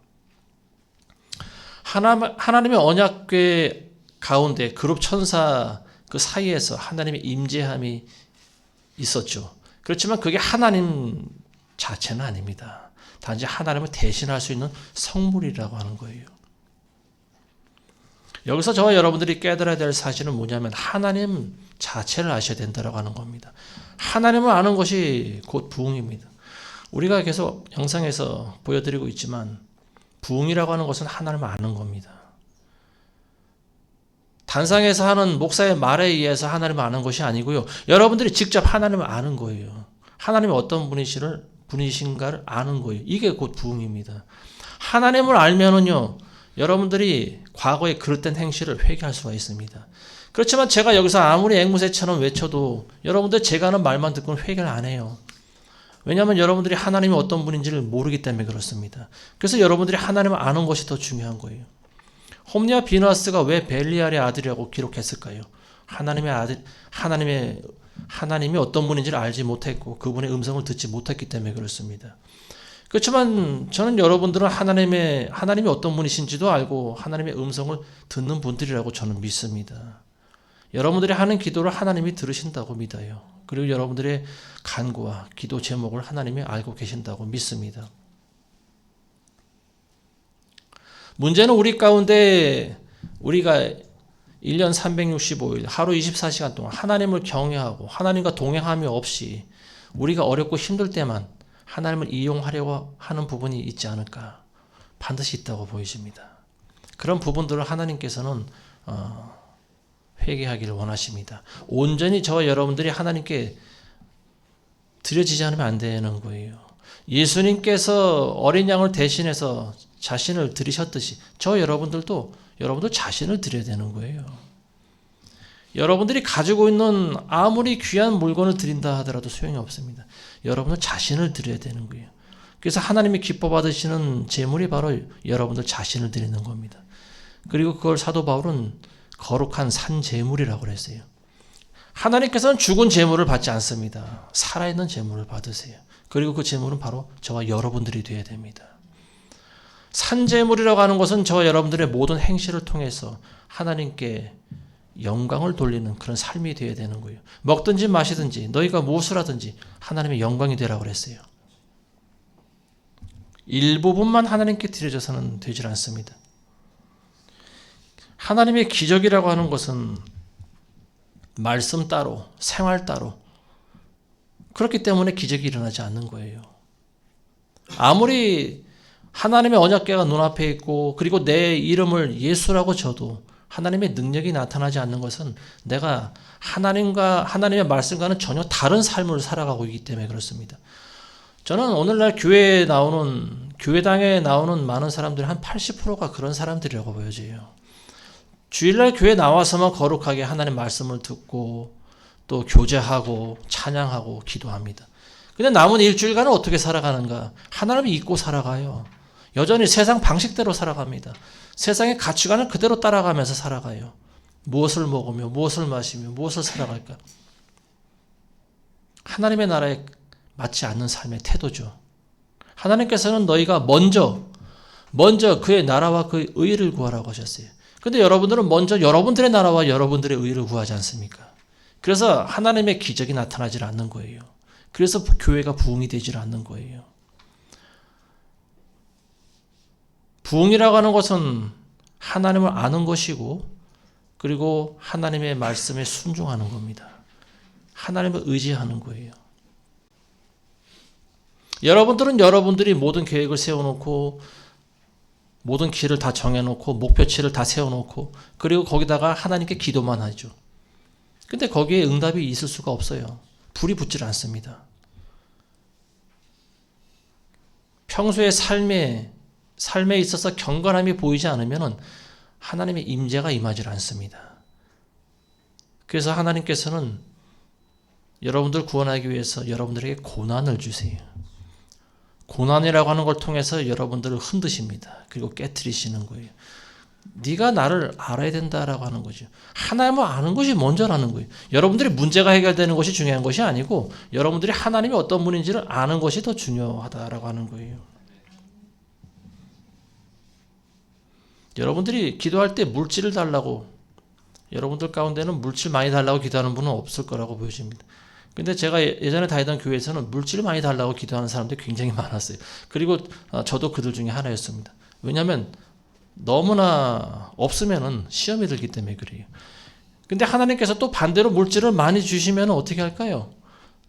하나님의 언약궤 가운데 그룹 천사 그 사이에서 하나님의 임재함이 있었죠. 그렇지만 그게 하나님 자체는 아닙니다. 단지 하나님을 대신할 수 있는 성물이라고 하는 거예요. 여기서 저와 여러분들이 깨달아야 될 사실은 뭐냐면 하나님 자체를 아셔야 된다고 하는 겁니다. 하나님을 아는 것이 곧 부흥입니다. 우리가 계속 영상에서 보여드리고 있지만 부흥이라고 하는 것은 하나님을 아는 겁니다. 단상에서 하는 목사의 말에 의해서 하나님을 아는 것이 아니고요. 여러분들이 직접 하나님을 아는 거예요. 하나님이 어떤 분이신가를 아는 거예요. 이게 곧 부흥입니다. 하나님을 알면은요, 여러분들이 과거의 그릇된 행실을 회개할 수가 있습니다. 그렇지만 제가 여기서 아무리 앵무새처럼 외쳐도 여러분들 제가 하는 말만 듣고는 회개를 안 해요. 왜냐하면 여러분들이 하나님이 어떤 분인지를 모르기 때문에 그렇습니다. 그래서 여러분들이 하나님을 아는 것이 더 중요한 거예요. 홈리와 비누아스가 왜 벨리알의 아들이라고 기록했을까요? 하나님이 어떤 분인지를 알지 못했고 그분의 음성을 듣지 못했기 때문에 그렇습니다. 그렇지만 저는 여러분들은 하나님이 어떤 분이신지도 알고 하나님의 음성을 듣는 분들이라고 저는 믿습니다. 여러분들이 하는 기도를 하나님이 들으신다고 믿어요. 그리고 여러분들의 간구와 기도 제목을 하나님이 알고 계신다고 믿습니다. 문제는 우리 가운데 우리가 1년 365일 하루 24시간 동안 하나님을 경외하고 하나님과 동행함이 없이 우리가 어렵고 힘들 때만 하나님을 이용하려고 하는 부분이 있지 않을까? 반드시 있다고 보여집니다. 그런 부분들을 하나님께서는 회개하기를 원하십니다. 온전히 저와 여러분들이 하나님께 드려지지 않으면 안 되는 거예요. 예수님께서 어린 양을 대신해서 자신을 드리셨듯이 여러분들 자신을 드려야 되는 거예요. 여러분들이 가지고 있는 아무리 귀한 물건을 드린다 하더라도 소용이 없습니다. 여러분은 자신을 드려야 되는 거예요. 그래서 하나님이 기뻐 받으시는 제물이 바로 여러분들 자신을 드리는 겁니다. 그리고 그걸 사도 바울은 거룩한 산 제물이라고 그랬어요. 하나님께서는 죽은 제물을 받지 않습니다. 살아있는 제물을 받으세요. 그리고 그 제물은 바로 저와 여러분들이 되어야 됩니다. 산 제물이라고 하는 것은 저와 여러분들의 모든 행실을 통해서 하나님께 영광을 돌리는 그런 삶이 되어야 되는 거예요. 먹든지 마시든지 너희가 무엇을 하든지 하나님의 영광이 되라고 그랬어요. 일부분만 하나님께 드려져서는 되질 않습니다. 하나님의 기적이라고 하는 것은 말씀 따로, 생활 따로 그렇기 때문에 기적이 일어나지 않는 거예요. 아무리 하나님의 언약궤가 눈앞에 있고 그리고 내 이름을 예수라고 줘도 하나님의 능력이 나타나지 않는 것은 내가 하나님의 말씀과는 전혀 다른 삶을 살아가고 있기 때문에 그렇습니다. 저는 오늘날 교회당에 나오는 많은 사람들 한 80%가 그런 사람들이라고 보여져요. 주일날 교회 나와서만 거룩하게 하나님 말씀을 듣고 또 교제하고 찬양하고 기도합니다. 근데 남은 일주일간은 어떻게 살아가는가? 하나님을 잊고 살아가요. 여전히 세상 방식대로 살아갑니다. 세상의 가치관을 그대로 따라가면서 살아가요. 무엇을 먹으며 무엇을 마시며 무엇을 살아갈까? 하나님의 나라에 맞지 않는 삶의 태도죠. 하나님께서는 너희가 먼저 그의 나라와 그의 의를 구하라고 하셨어요. 그런데 여러분들은 먼저 여러분들의 나라와 여러분들의 의를 구하지 않습니까? 그래서 하나님의 기적이 나타나질 않는 거예요. 그래서 교회가 부흥이 되질 않는 거예요. 부흥이라고 하는 것은 하나님을 아는 것이고 그리고 하나님의 말씀에 순종하는 겁니다. 하나님을 의지하는 거예요. 여러분들은 여러분들이 모든 계획을 세워놓고 모든 길을 다 정해놓고 목표치를 다 세워놓고 그리고 거기다가 하나님께 기도만 하죠. 근데 거기에 응답이 있을 수가 없어요. 불이 붙질 않습니다. 평소의 삶에 있어서 경건함이 보이지 않으면 하나님의 임재가 임하지 않습니다. 그래서 하나님께서는 여러분들 구원하기 위해서 여러분들에게 고난을 주세요. 고난이라고 하는 걸 통해서 여러분들을 흔드십니다. 그리고 깨트리시는 거예요. 네가 나를 알아야 된다라고 하는 거죠. 하나님을 아는 것이 먼저라는 거예요. 여러분들이 문제가 해결되는 것이 중요한 것이 아니고 여러분들이 하나님이 어떤 분인지를 아는 것이 더 중요하다라고 하는 거예요. 여러분들이 기도할 때 물질을 달라고 여러분들 가운데는 물질 많이 달라고 기도하는 분은 없을 거라고 보여집니다. 근데 제가 예전에 다니던 교회에서는 물질을 많이 달라고 기도하는 사람들이 굉장히 많았어요. 그리고 저도 그들 중에 하나였습니다. 왜냐하면 너무나 없으면은 시험이 들기 때문에 그래요. 근데 하나님께서 또 반대로 물질을 많이 주시면 어떻게 할까요?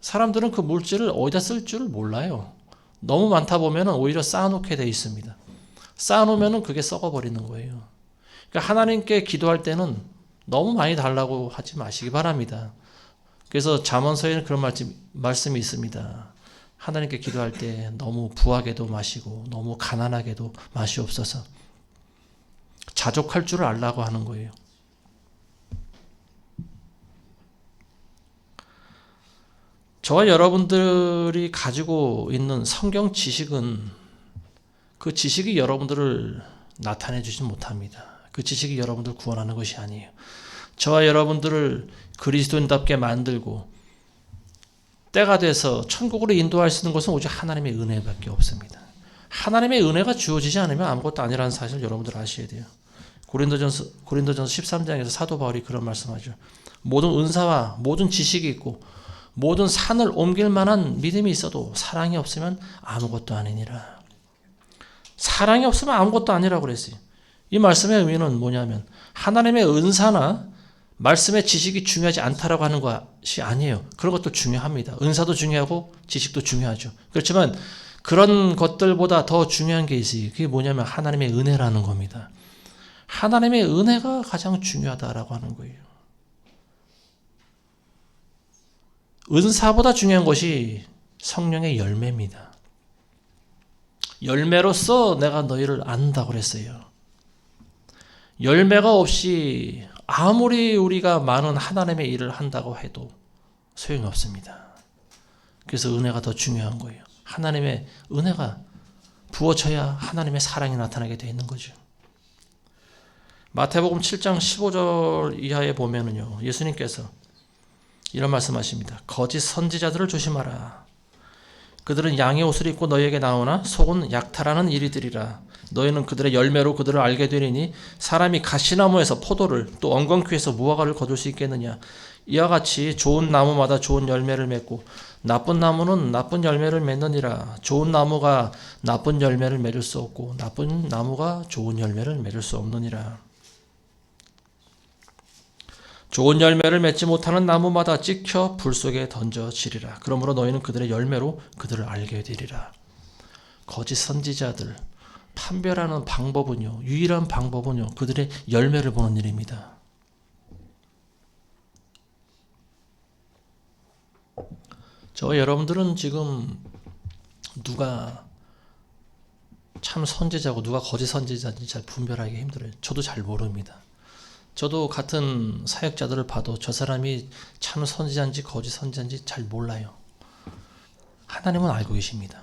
사람들은 그 물질을 어디다 쓸 줄 몰라요. 너무 많다 보면 오히려 쌓아놓게 돼 있습니다. 쌓아놓으면 그게 썩어버리는 거예요. 그러니까 하나님께 기도할 때는 너무 많이 달라고 하지 마시기 바랍니다. 그래서 잠언서에는 그런 말씀이 있습니다. 하나님께 기도할 때 너무 부하게도 마시고 너무 가난하게도 마시옵소서. 자족할 줄을 알라고 하는 거예요. 저와 여러분들이 가지고 있는 성경 지식은 그 지식이 여러분들을 나타내 주지 못합니다. 그 지식이 여러분들을 구원하는 것이 아니에요. 저와 여러분들을 그리스도인답게 만들고 때가 돼서 천국으로 인도할 수 있는 것은 오직 하나님의 은혜밖에 없습니다. 하나님의 은혜가 주어지지 않으면 아무것도 아니라는 사실을 여러분들 아셔야 돼요. 고린도전서 13장에서 사도 바울이 그런 말씀하죠. 모든 은사와 모든 지식이 있고 모든 산을 옮길 만한 믿음이 있어도 사랑이 없으면 아무것도 아니니라. 사랑이 없으면 아무것도 아니라고 그랬어요. 이 말씀의 의미는 뭐냐면 하나님의 은사나 말씀의 지식이 중요하지 않다라고 하는 것이 아니에요. 그런 것도 중요합니다. 은사도 중요하고 지식도 중요하죠. 그렇지만 그런 것들보다 더 중요한 게 있어요. 그게 뭐냐면 하나님의 은혜라는 겁니다. 하나님의 은혜가 가장 중요하다라고 하는 거예요. 은사보다 중요한 것이 성령의 열매입니다. 열매로서 내가 너희를 안다고 그랬어요. 열매가 없이 아무리 우리가 많은 하나님의 일을 한다고 해도 소용이 없습니다. 그래서 은혜가 더 중요한 거예요. 하나님의 은혜가 부어져야 하나님의 사랑이 나타나게 되어 있는 거죠. 마태복음 7장 15절 이하에 보면은요, 예수님께서 이런 말씀하십니다. 거짓 선지자들을 조심하라. 그들은 양의 옷을 입고 너희에게 나오나 속은 약탈하는 이리들이라. 너희는 그들의 열매로 그들을 알게 되리니 사람이 가시나무에서 포도를 또 엉겅퀴에서 무화과를 거둘 수 있겠느냐. 이와 같이 좋은 나무마다 좋은 열매를 맺고 나쁜 나무는 나쁜 열매를 맺느니라. 좋은 나무가 나쁜 열매를 맺을 수 없고 나쁜 나무가 좋은 열매를 맺을 수 없느니라. 좋은 열매를 맺지 못하는 나무마다 찍혀 불 속에 던져지리라. 그러므로 너희는 그들의 열매로 그들을 알게 되리라. 거짓 선지자들 판별하는 방법은요, 유일한 방법은요, 그들의 열매를 보는 일입니다. 저와 여러분들은 지금 누가 참 선지자고 누가 거짓 선지자인지 잘 분별하기 힘들어요. 저도 잘 모릅니다. 저도 같은 사역자들을 봐도 저 사람이 참 선지자인지 거짓 선지자인지 잘 몰라요. 하나님은 알고 계십니다.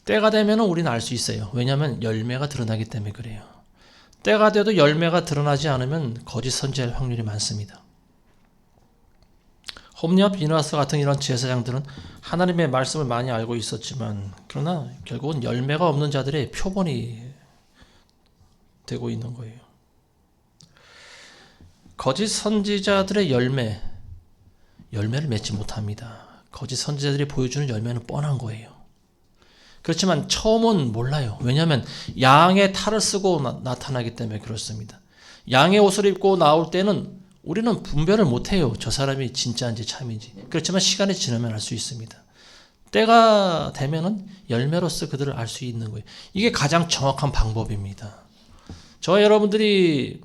때가 되면 우리는 알 수 있어요. 왜냐하면 열매가 드러나기 때문에 그래요. 때가 돼도 열매가 드러나지 않으면 거짓 선지자일 확률이 많습니다. 홈리와 비누아스 같은 이런 제사장들은 하나님의 말씀을 많이 알고 있었지만 그러나 결국은 열매가 없는 자들의 표본이 되고 있는 거예요. 거짓 선지자들의 열매를 맺지 못합니다. 거짓 선지자들이 보여주는 열매는 뻔한 거예요. 그렇지만 처음은 몰라요. 왜냐하면 양의 탈을 쓰고 나타나기 때문에 그렇습니다. 양의 옷을 입고 나올 때는 우리는 분별을 못해요. 저 사람이 진짜인지 참인지. 그렇지만 시간이 지나면 알 수 있습니다. 때가 되면은 열매로서 그들을 알 수 있는 거예요. 이게 가장 정확한 방법입니다. 저와 여러분들이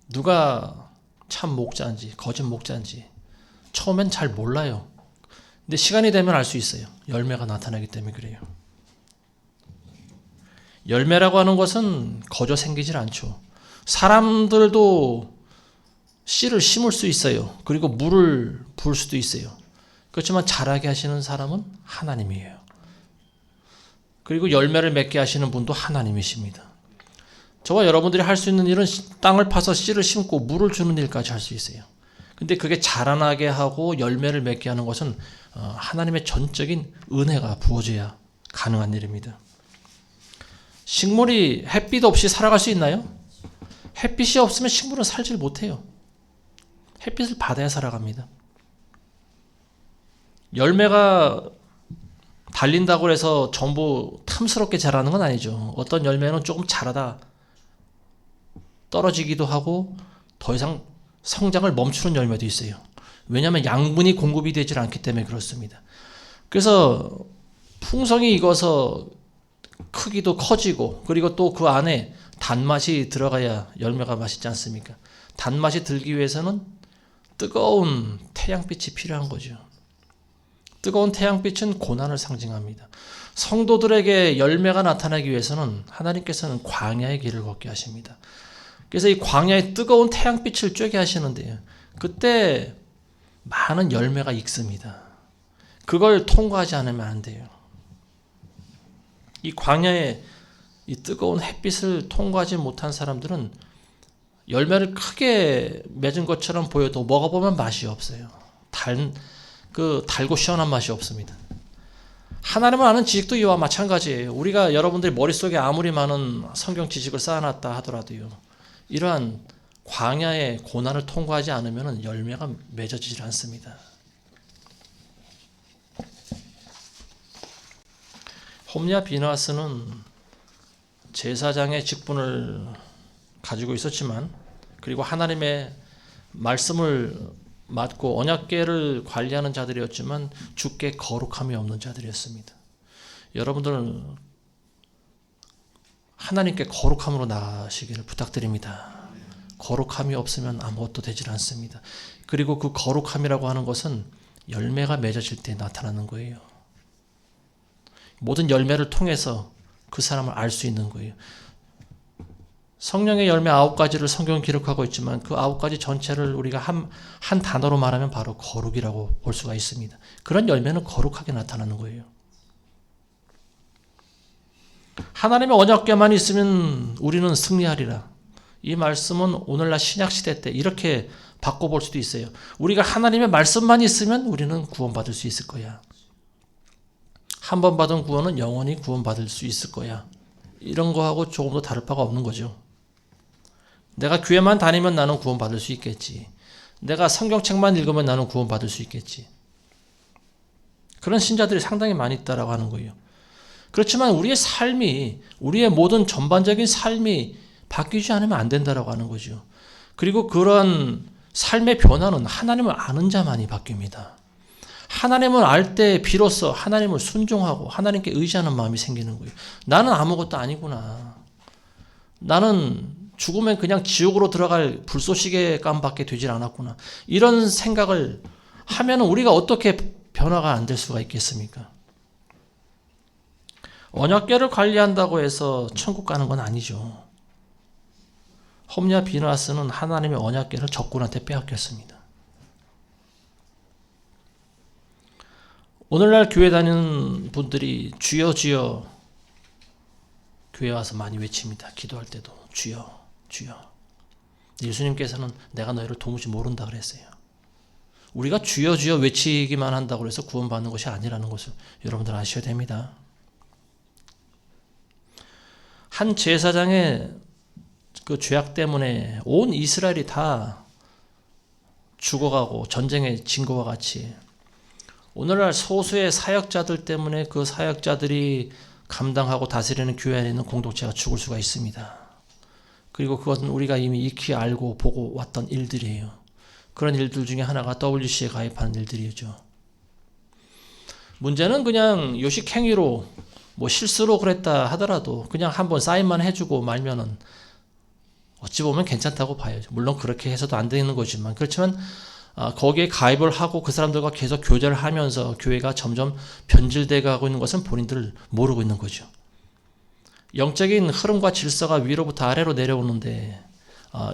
누가 참 목자인지 거짓 목자인지 처음엔 잘 몰라요. 근데 시간이 되면 알 수 있어요. 열매가 나타나기 때문에 그래요. 열매라고 하는 것은 거저 생기질 않죠. 사람들도 씨를 심을 수 있어요. 그리고 물을 부을 수도 있어요. 그렇지만 자라게 하시는 사람은 하나님이에요. 그리고 열매를 맺게 하시는 분도 하나님이십니다. 저와 여러분들이 할 수 있는 일은 땅을 파서 씨를 심고 물을 주는 일까지 할 수 있어요. 근데 그게 자라나게 하고 열매를 맺게 하는 것은 하나님의 전적인 은혜가 부어져야 가능한 일입니다. 식물이 햇빛 없이 살아갈 수 있나요? 햇빛이 없으면 식물은 살질 못해요. 햇빛을 받아야 살아갑니다. 열매가 달린다고 해서 전부 탐스럽게 자라는 건 아니죠. 어떤 열매는 조금 자라다 떨어지기도 하고 더 이상 성장을 멈추는 열매도 있어요. 왜냐하면 양분이 공급이 되질 않기 때문에 그렇습니다. 그래서 풍성이 익어서 크기도 커지고, 그리고 또 그 안에 단맛이 들어가야 열매가 맛있지 않습니까? 단맛이 들기 위해서는 뜨거운 태양빛이 필요한 거죠. 뜨거운 태양빛은 고난을 상징합니다. 성도들에게 열매가 나타나기 위해서는 하나님께서는 광야의 길을 걷게 하십니다. 그래서 이 광야의 뜨거운 태양빛을 쬐게 하시는데요, 그때 많은 열매가 익습니다. 그걸 통과하지 않으면 안 돼요. 이 광야의 이 뜨거운 햇빛을 통과하지 못한 사람들은 열매를 크게 맺은 것처럼 보여도 먹어보면 맛이 없어요. 달고 시원한 맛이 없습니다. 하나님을 아는 지식도 이와 마찬가지예요. 우리가 여러분들이 머릿속에 아무리 많은 성경 지식을 쌓아놨다 하더라도요, 이러한 광야의 고난을 통과하지 않으면 열매가 맺어지질 않습니다. 홈리아 비나스는 제사장의 직분을 가지고 있었지만, 그리고 하나님의 말씀을 맡고 언약궤를 관리하는 자들이었지만 주께 거룩함이 없는 자들이었습니다. 여러분들은 하나님께 거룩함으로 나아가시기를 부탁드립니다. 거룩함이 없으면 아무것도 되질 않습니다. 그리고 그 거룩함이라고 하는 것은 열매가 맺어질 때 나타나는 거예요. 모든 열매를 통해서 그 사람을 알 수 있는 거예요. 성령의 열매 9가지를 성경은 기록하고 있지만 그 9가지 전체를 우리가 한 단어로 말하면 바로 거룩이라고 볼 수가 있습니다. 그런 열매는 거룩하게 나타나는 거예요. 하나님의 언약궤만 있으면 우리는 승리하리라. 이 말씀은 오늘날 신약시대 때 이렇게 바꿔볼 수도 있어요. 우리가 하나님의 말씀만 있으면 우리는 구원받을 수 있을 거야. 한 번 받은 구원은 영원히 구원받을 수 있을 거야. 이런 거하고 조금도 다를 바가 없는 거죠. 내가 교회만 다니면 나는 구원받을 수 있겠지. 내가 성경책만 읽으면 나는 구원받을 수 있겠지. 그런 신자들이 상당히 많이 있다라고 하는 거예요. 그렇지만 우리의 삶이, 우리의 모든 전반적인 삶이 바뀌지 않으면 안 된다라고 하는 거죠. 그리고 그런 삶의 변화는 하나님을 아는 자만이 바뀝니다. 하나님을 알 때 비로소 하나님을 순종하고 하나님께 의지하는 마음이 생기는 거예요. 나는 아무것도 아니구나. 나는 죽으면 그냥 지옥으로 들어갈 불쏘시개 감밖에 되질 않았구나. 이런 생각을 하면 우리가 어떻게 변화가 안 될 수가 있겠습니까? 언약궤를 관리한다고 해서 천국 가는 건 아니죠. 홈리아 비나스는 하나님의 언약궤를 적군한테 빼앗겼습니다. 오늘날 교회 다니는 분들이 주여 주여 교회 와서 많이 외칩니다. 기도할 때도 주여 주여. 예수님께서는 내가 너희를 도무지 모른다 그랬어요. 우리가 주여 주여 외치기만 한다고 해서 구원받는 것이 아니라는 것을 여러분들 아셔야 됩니다. 한 제사장의 그 죄악 때문에 온 이스라엘이 다 죽어가고 전쟁의 징거와 같이 오늘날 소수의 사역자들 때문에 그 사역자들이 감당하고 다스리는 교회 안에 있는 공동체가 죽을 수가 있습니다. 그리고 그것은 우리가 이미 익히 알고 보고 왔던 일들이에요. 그런 일들 중에 하나가 WC에 가입하는 일들이죠. 문제는 그냥 요식행위로 뭐 실수로 그랬다 하더라도 그냥 한번 사인만 해주고 말면은 어찌 보면 괜찮다고 봐야죠. 물론 그렇게 해서도 안 되는 거지만, 그렇지만 거기에 가입을 하고 그 사람들과 계속 교제를 하면서 교회가 점점 변질되어 가고 있는 것은 본인들 모르고 있는 거죠. 영적인 흐름과 질서가 위로부터 아래로 내려오는데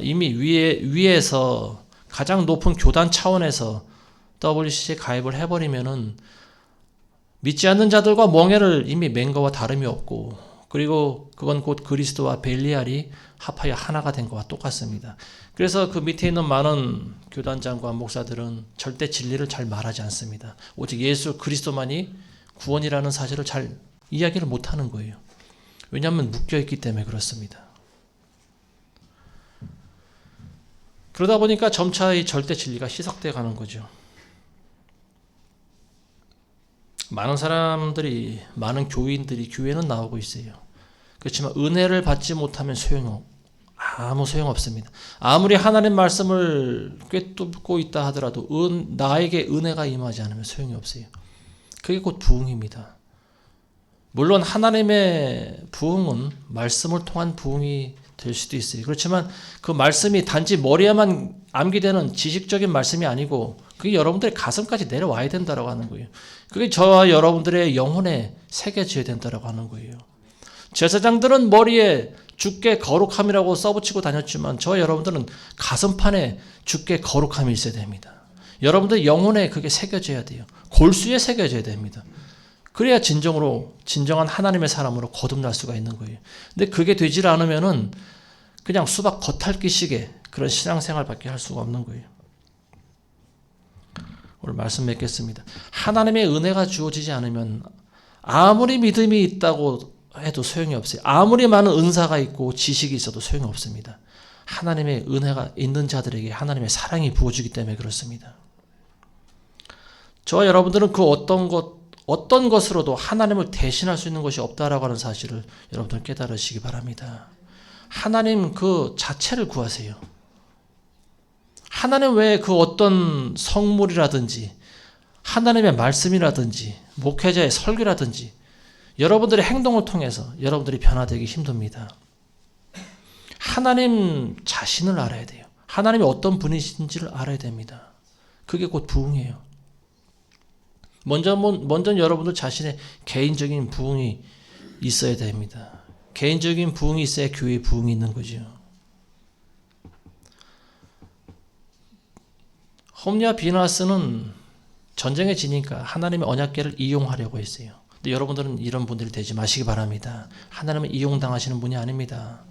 이미 위에서 가장 높은 교단 차원에서 WCC에 가입을 해버리면은 믿지 않는 자들과 멍에를 이미 맨 거와 다름이 없고, 그리고 그건 곧 그리스도와 벨리알이 합하여 하나가 된 것과 똑같습니다. 그래서 그 밑에 있는 많은 교단장과 목사들은 절대 진리를 잘 말하지 않습니다. 오직 예수 그리스도만이 구원이라는 사실을 잘 이야기를 못하는 거예요. 왜냐하면 묶여있기 때문에 그렇습니다. 그러다 보니까 점차 이 절대 진리가 희석되어 가는 거죠. 많은 사람들이, 많은 교인들이 교회는 나오고 있어요. 그렇지만 은혜를 받지 못하면 아무 소용없습니다. 아무리 하나님 말씀을 꿰뚫고 있다 하더라도 나에게 은혜가 임하지 않으면 소용이 없어요. 그게 곧 부흥입니다. 물론 하나님의 부흥은 말씀을 통한 부흥이 될 수도 있어요. 그렇지만 그 말씀이 단지 머리에만 암기되는 지식적인 말씀이 아니고 그게 여러분들의 가슴까지 내려와야 된다고 하는 거예요. 그게 저와 여러분들의 영혼에 새겨져야 된다고 하는 거예요. 제사장들은 머리에 주께 거룩함이라고 써붙이고 다녔지만 저와 여러분들은 가슴판에 주께 거룩함이 있어야 됩니다. 여러분들 영혼에 그게 새겨져야 돼요. 골수에 새겨져야 됩니다. 그래야 진정한 하나님의 사람으로 거듭날 수가 있는 거예요. 근데 그게 되질 않으면은 그냥 수박 겉핥기식의 그런 신앙생활밖에 할 수가 없는 거예요. 오늘 말씀 맺겠습니다. 하나님의 은혜가 주어지지 않으면 아무리 믿음이 있다고 해도 소용이 없어요. 아무리 많은 은사가 있고 지식이 있어도 소용이 없습니다. 하나님의 은혜가 있는 자들에게 하나님의 사랑이 부어주기 때문에 그렇습니다. 저와 여러분들은 그 어떤 것으로도 하나님을 대신할 수 있는 것이 없다라고 하는 사실을 여러분들 깨달으시기 바랍니다. 하나님 그 자체를 구하세요. 하나님 외에 그 어떤 성물이라든지 하나님의 말씀이라든지 목회자의 설교라든지 여러분들의 행동을 통해서 여러분들이 변화되기 힘듭니다. 하나님 자신을 알아야 돼요. 하나님이 어떤 분이신지를 알아야 됩니다. 그게 곧 부흥이에요. 먼저 여러분들 자신의 개인적인 부흥이 있어야 됩니다. 개인적인 부흥이 있어야 교회의 부흥이 있는 거죠. 홈리와 비나스는 전쟁에 지니까 하나님의 언약궤를 이용하려고 했어요. 근데 여러분들은 이런 분들이 되지 마시기 바랍니다. 하나님은 이용당하시는 분이 아닙니다.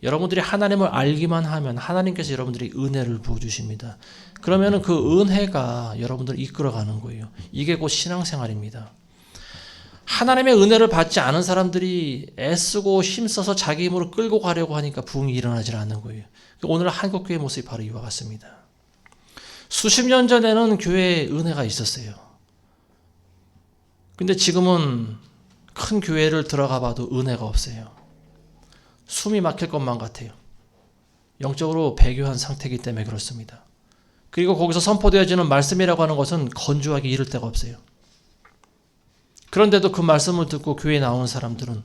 여러분들이 하나님을 알기만 하면 하나님께서 여러분들이 은혜를 부어주십니다. 그러면 그 은혜가 여러분들을 이끌어가는 거예요. 이게 곧 신앙생활입니다. 하나님의 은혜를 받지 않은 사람들이 애쓰고 힘써서 자기 힘으로 끌고 가려고 하니까 부흥이 일어나지 않는 거예요. 오늘 한국교회 모습이 바로 이와 같습니다. 수십 년 전에는 교회에 은혜가 있었어요. 근데 지금은 큰 교회를 들어가 봐도 은혜가 없어요. 숨이 막힐 것만 같아요. 영적으로 배교한 상태이기 때문에 그렇습니다. 그리고 거기서 선포되어지는 말씀이라고 하는 것은 건조하게 이를 데가 없어요. 그런데도 그 말씀을 듣고 교회에 나오는 사람들은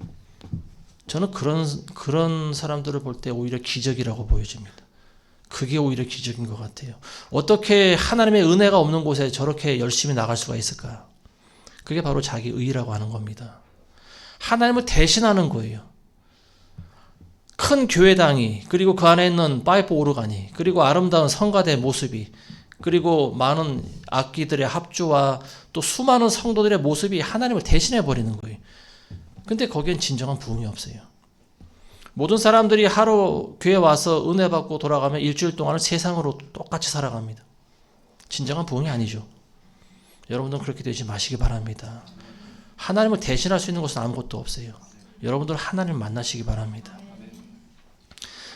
저는 그런 사람들을 볼 때 오히려 기적이라고 보여집니다. 그게 오히려 기적인 것 같아요. 어떻게 하나님의 은혜가 없는 곳에 저렇게 열심히 나갈 수가 있을까? 그게 바로 자기 의라고 하는 겁니다. 하나님을 대신하는 거예요. 큰 교회당이, 그리고 그 안에 있는 파이프 오르간이, 그리고 아름다운 성가대 모습이, 그리고 많은 악기들의 합주와 또 수많은 성도들의 모습이 하나님을 대신해 버리는 거예요. 근데 거기엔 진정한 부흥이 없어요. 모든 사람들이 하루 교회 와서 은혜 받고 돌아가면 일주일 동안은 세상으로 똑같이 살아갑니다. 진정한 부흥이 아니죠. 여러분들은 그렇게 되지 마시기 바랍니다. 하나님을 대신할 수 있는 것은 아무것도 없어요. 여러분들 하나님을 만나시기 바랍니다.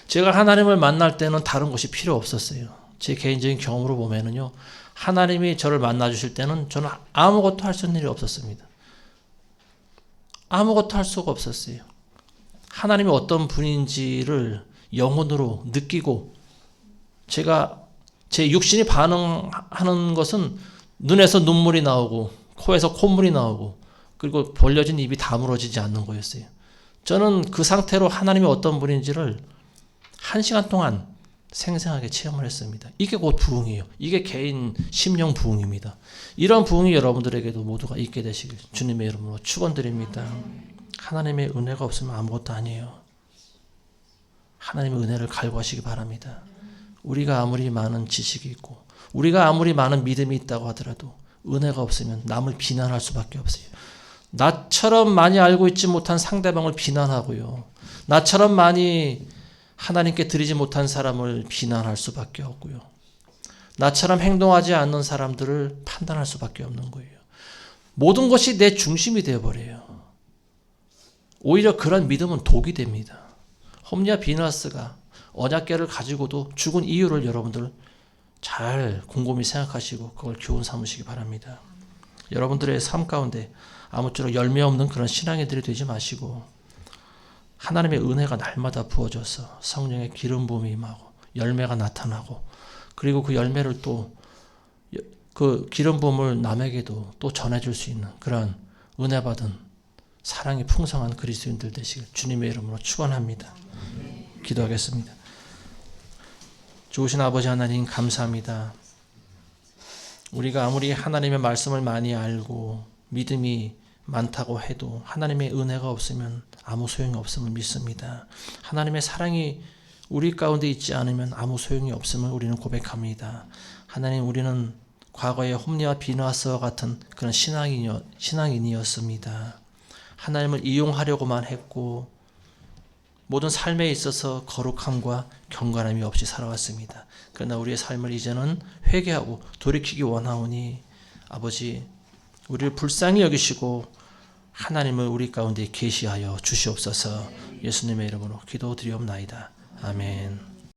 제가 하나님을 만날 때는 다른 것이 필요 없었어요. 제 개인적인 경험으로 보면은요, 하나님이 저를 만나주실 때는 저는 아무것도 할 수 있는 일이 없었습니다. 아무것도 할 수가 없었어요. 하나님이 어떤 분인지를 영혼으로 느끼고, 제가 제 육신이 반응하는 것은 눈에서 눈물이 나오고 코에서 콧물이 나오고 그리고 벌려진 입이 다물어지지 않는 거였어요. 저는 그 상태로 하나님이 어떤 분인지를 1시간 동안 생생하게 체험을 했습니다. 이게 곧 부흥이에요. 이게 개인 심령 부흥입니다. 이런 부흥이 여러분들에게도 모두가 있게 되시길 주님의 이름으로 축원드립니다. 하나님의 은혜가 없으면 아무것도 아니에요. 하나님의 은혜를 갈구하시기 바랍니다. 우리가 아무리 많은 지식이 있고 우리가 아무리 많은 믿음이 있다고 하더라도 은혜가 없으면 남을 비난할 수밖에 없어요. 나처럼 많이 알고 있지 못한 상대방을 비난하고요. 나처럼 많이 하나님께 드리지 못한 사람을 비난할 수밖에 없고요. 나처럼 행동하지 않는 사람들을 판단할 수밖에 없는 거예요. 모든 것이 내 중심이 되어버려요. 오히려 그런 믿음은 독이 됩니다. 홈리와 비나스가 언약궤를 가지고도 죽은 이유를 여러분들 잘 곰곰이 생각하시고 그걸 교훈 삼으시기 바랍니다. 여러분들의 삶 가운데 아무쪼록 열매 없는 그런 신앙이들이 되지 마시고 하나님의 은혜가 날마다 부어져서 성령의 기름 부음이 임하고 열매가 나타나고, 그리고 그 열매를 또 그 기름 부음을 남에게도 또 전해줄 수 있는 그런 은혜 받은 사랑이 풍성한 그리스도인들 되시길 주님의 이름으로 축원합니다. 기도하겠습니다. 좋으신 아버지 하나님, 감사합니다. 우리가 아무리 하나님의 말씀을 많이 알고 믿음이 많다고 해도 하나님의 은혜가 없으면 아무 소용이 없음을 믿습니다. 하나님의 사랑이 우리 가운데 있지 않으면 아무 소용이 없음을 우리는 고백합니다. 하나님, 우리는 과거에 홈리와 비누아스와 같은 그런 신앙인이었습니다. 하나님을 이용하려고만 했고 모든 삶에 있어서 거룩함과 경건함이 없이 살아왔습니다. 그러나 우리의 삶을 이제는 회개하고 돌이키기 원하오니 아버지, 우리를 불쌍히 여기시고 하나님을 우리 가운데 계시하여 주시옵소서. 예수님의 이름으로 기도드리옵나이다. 아멘.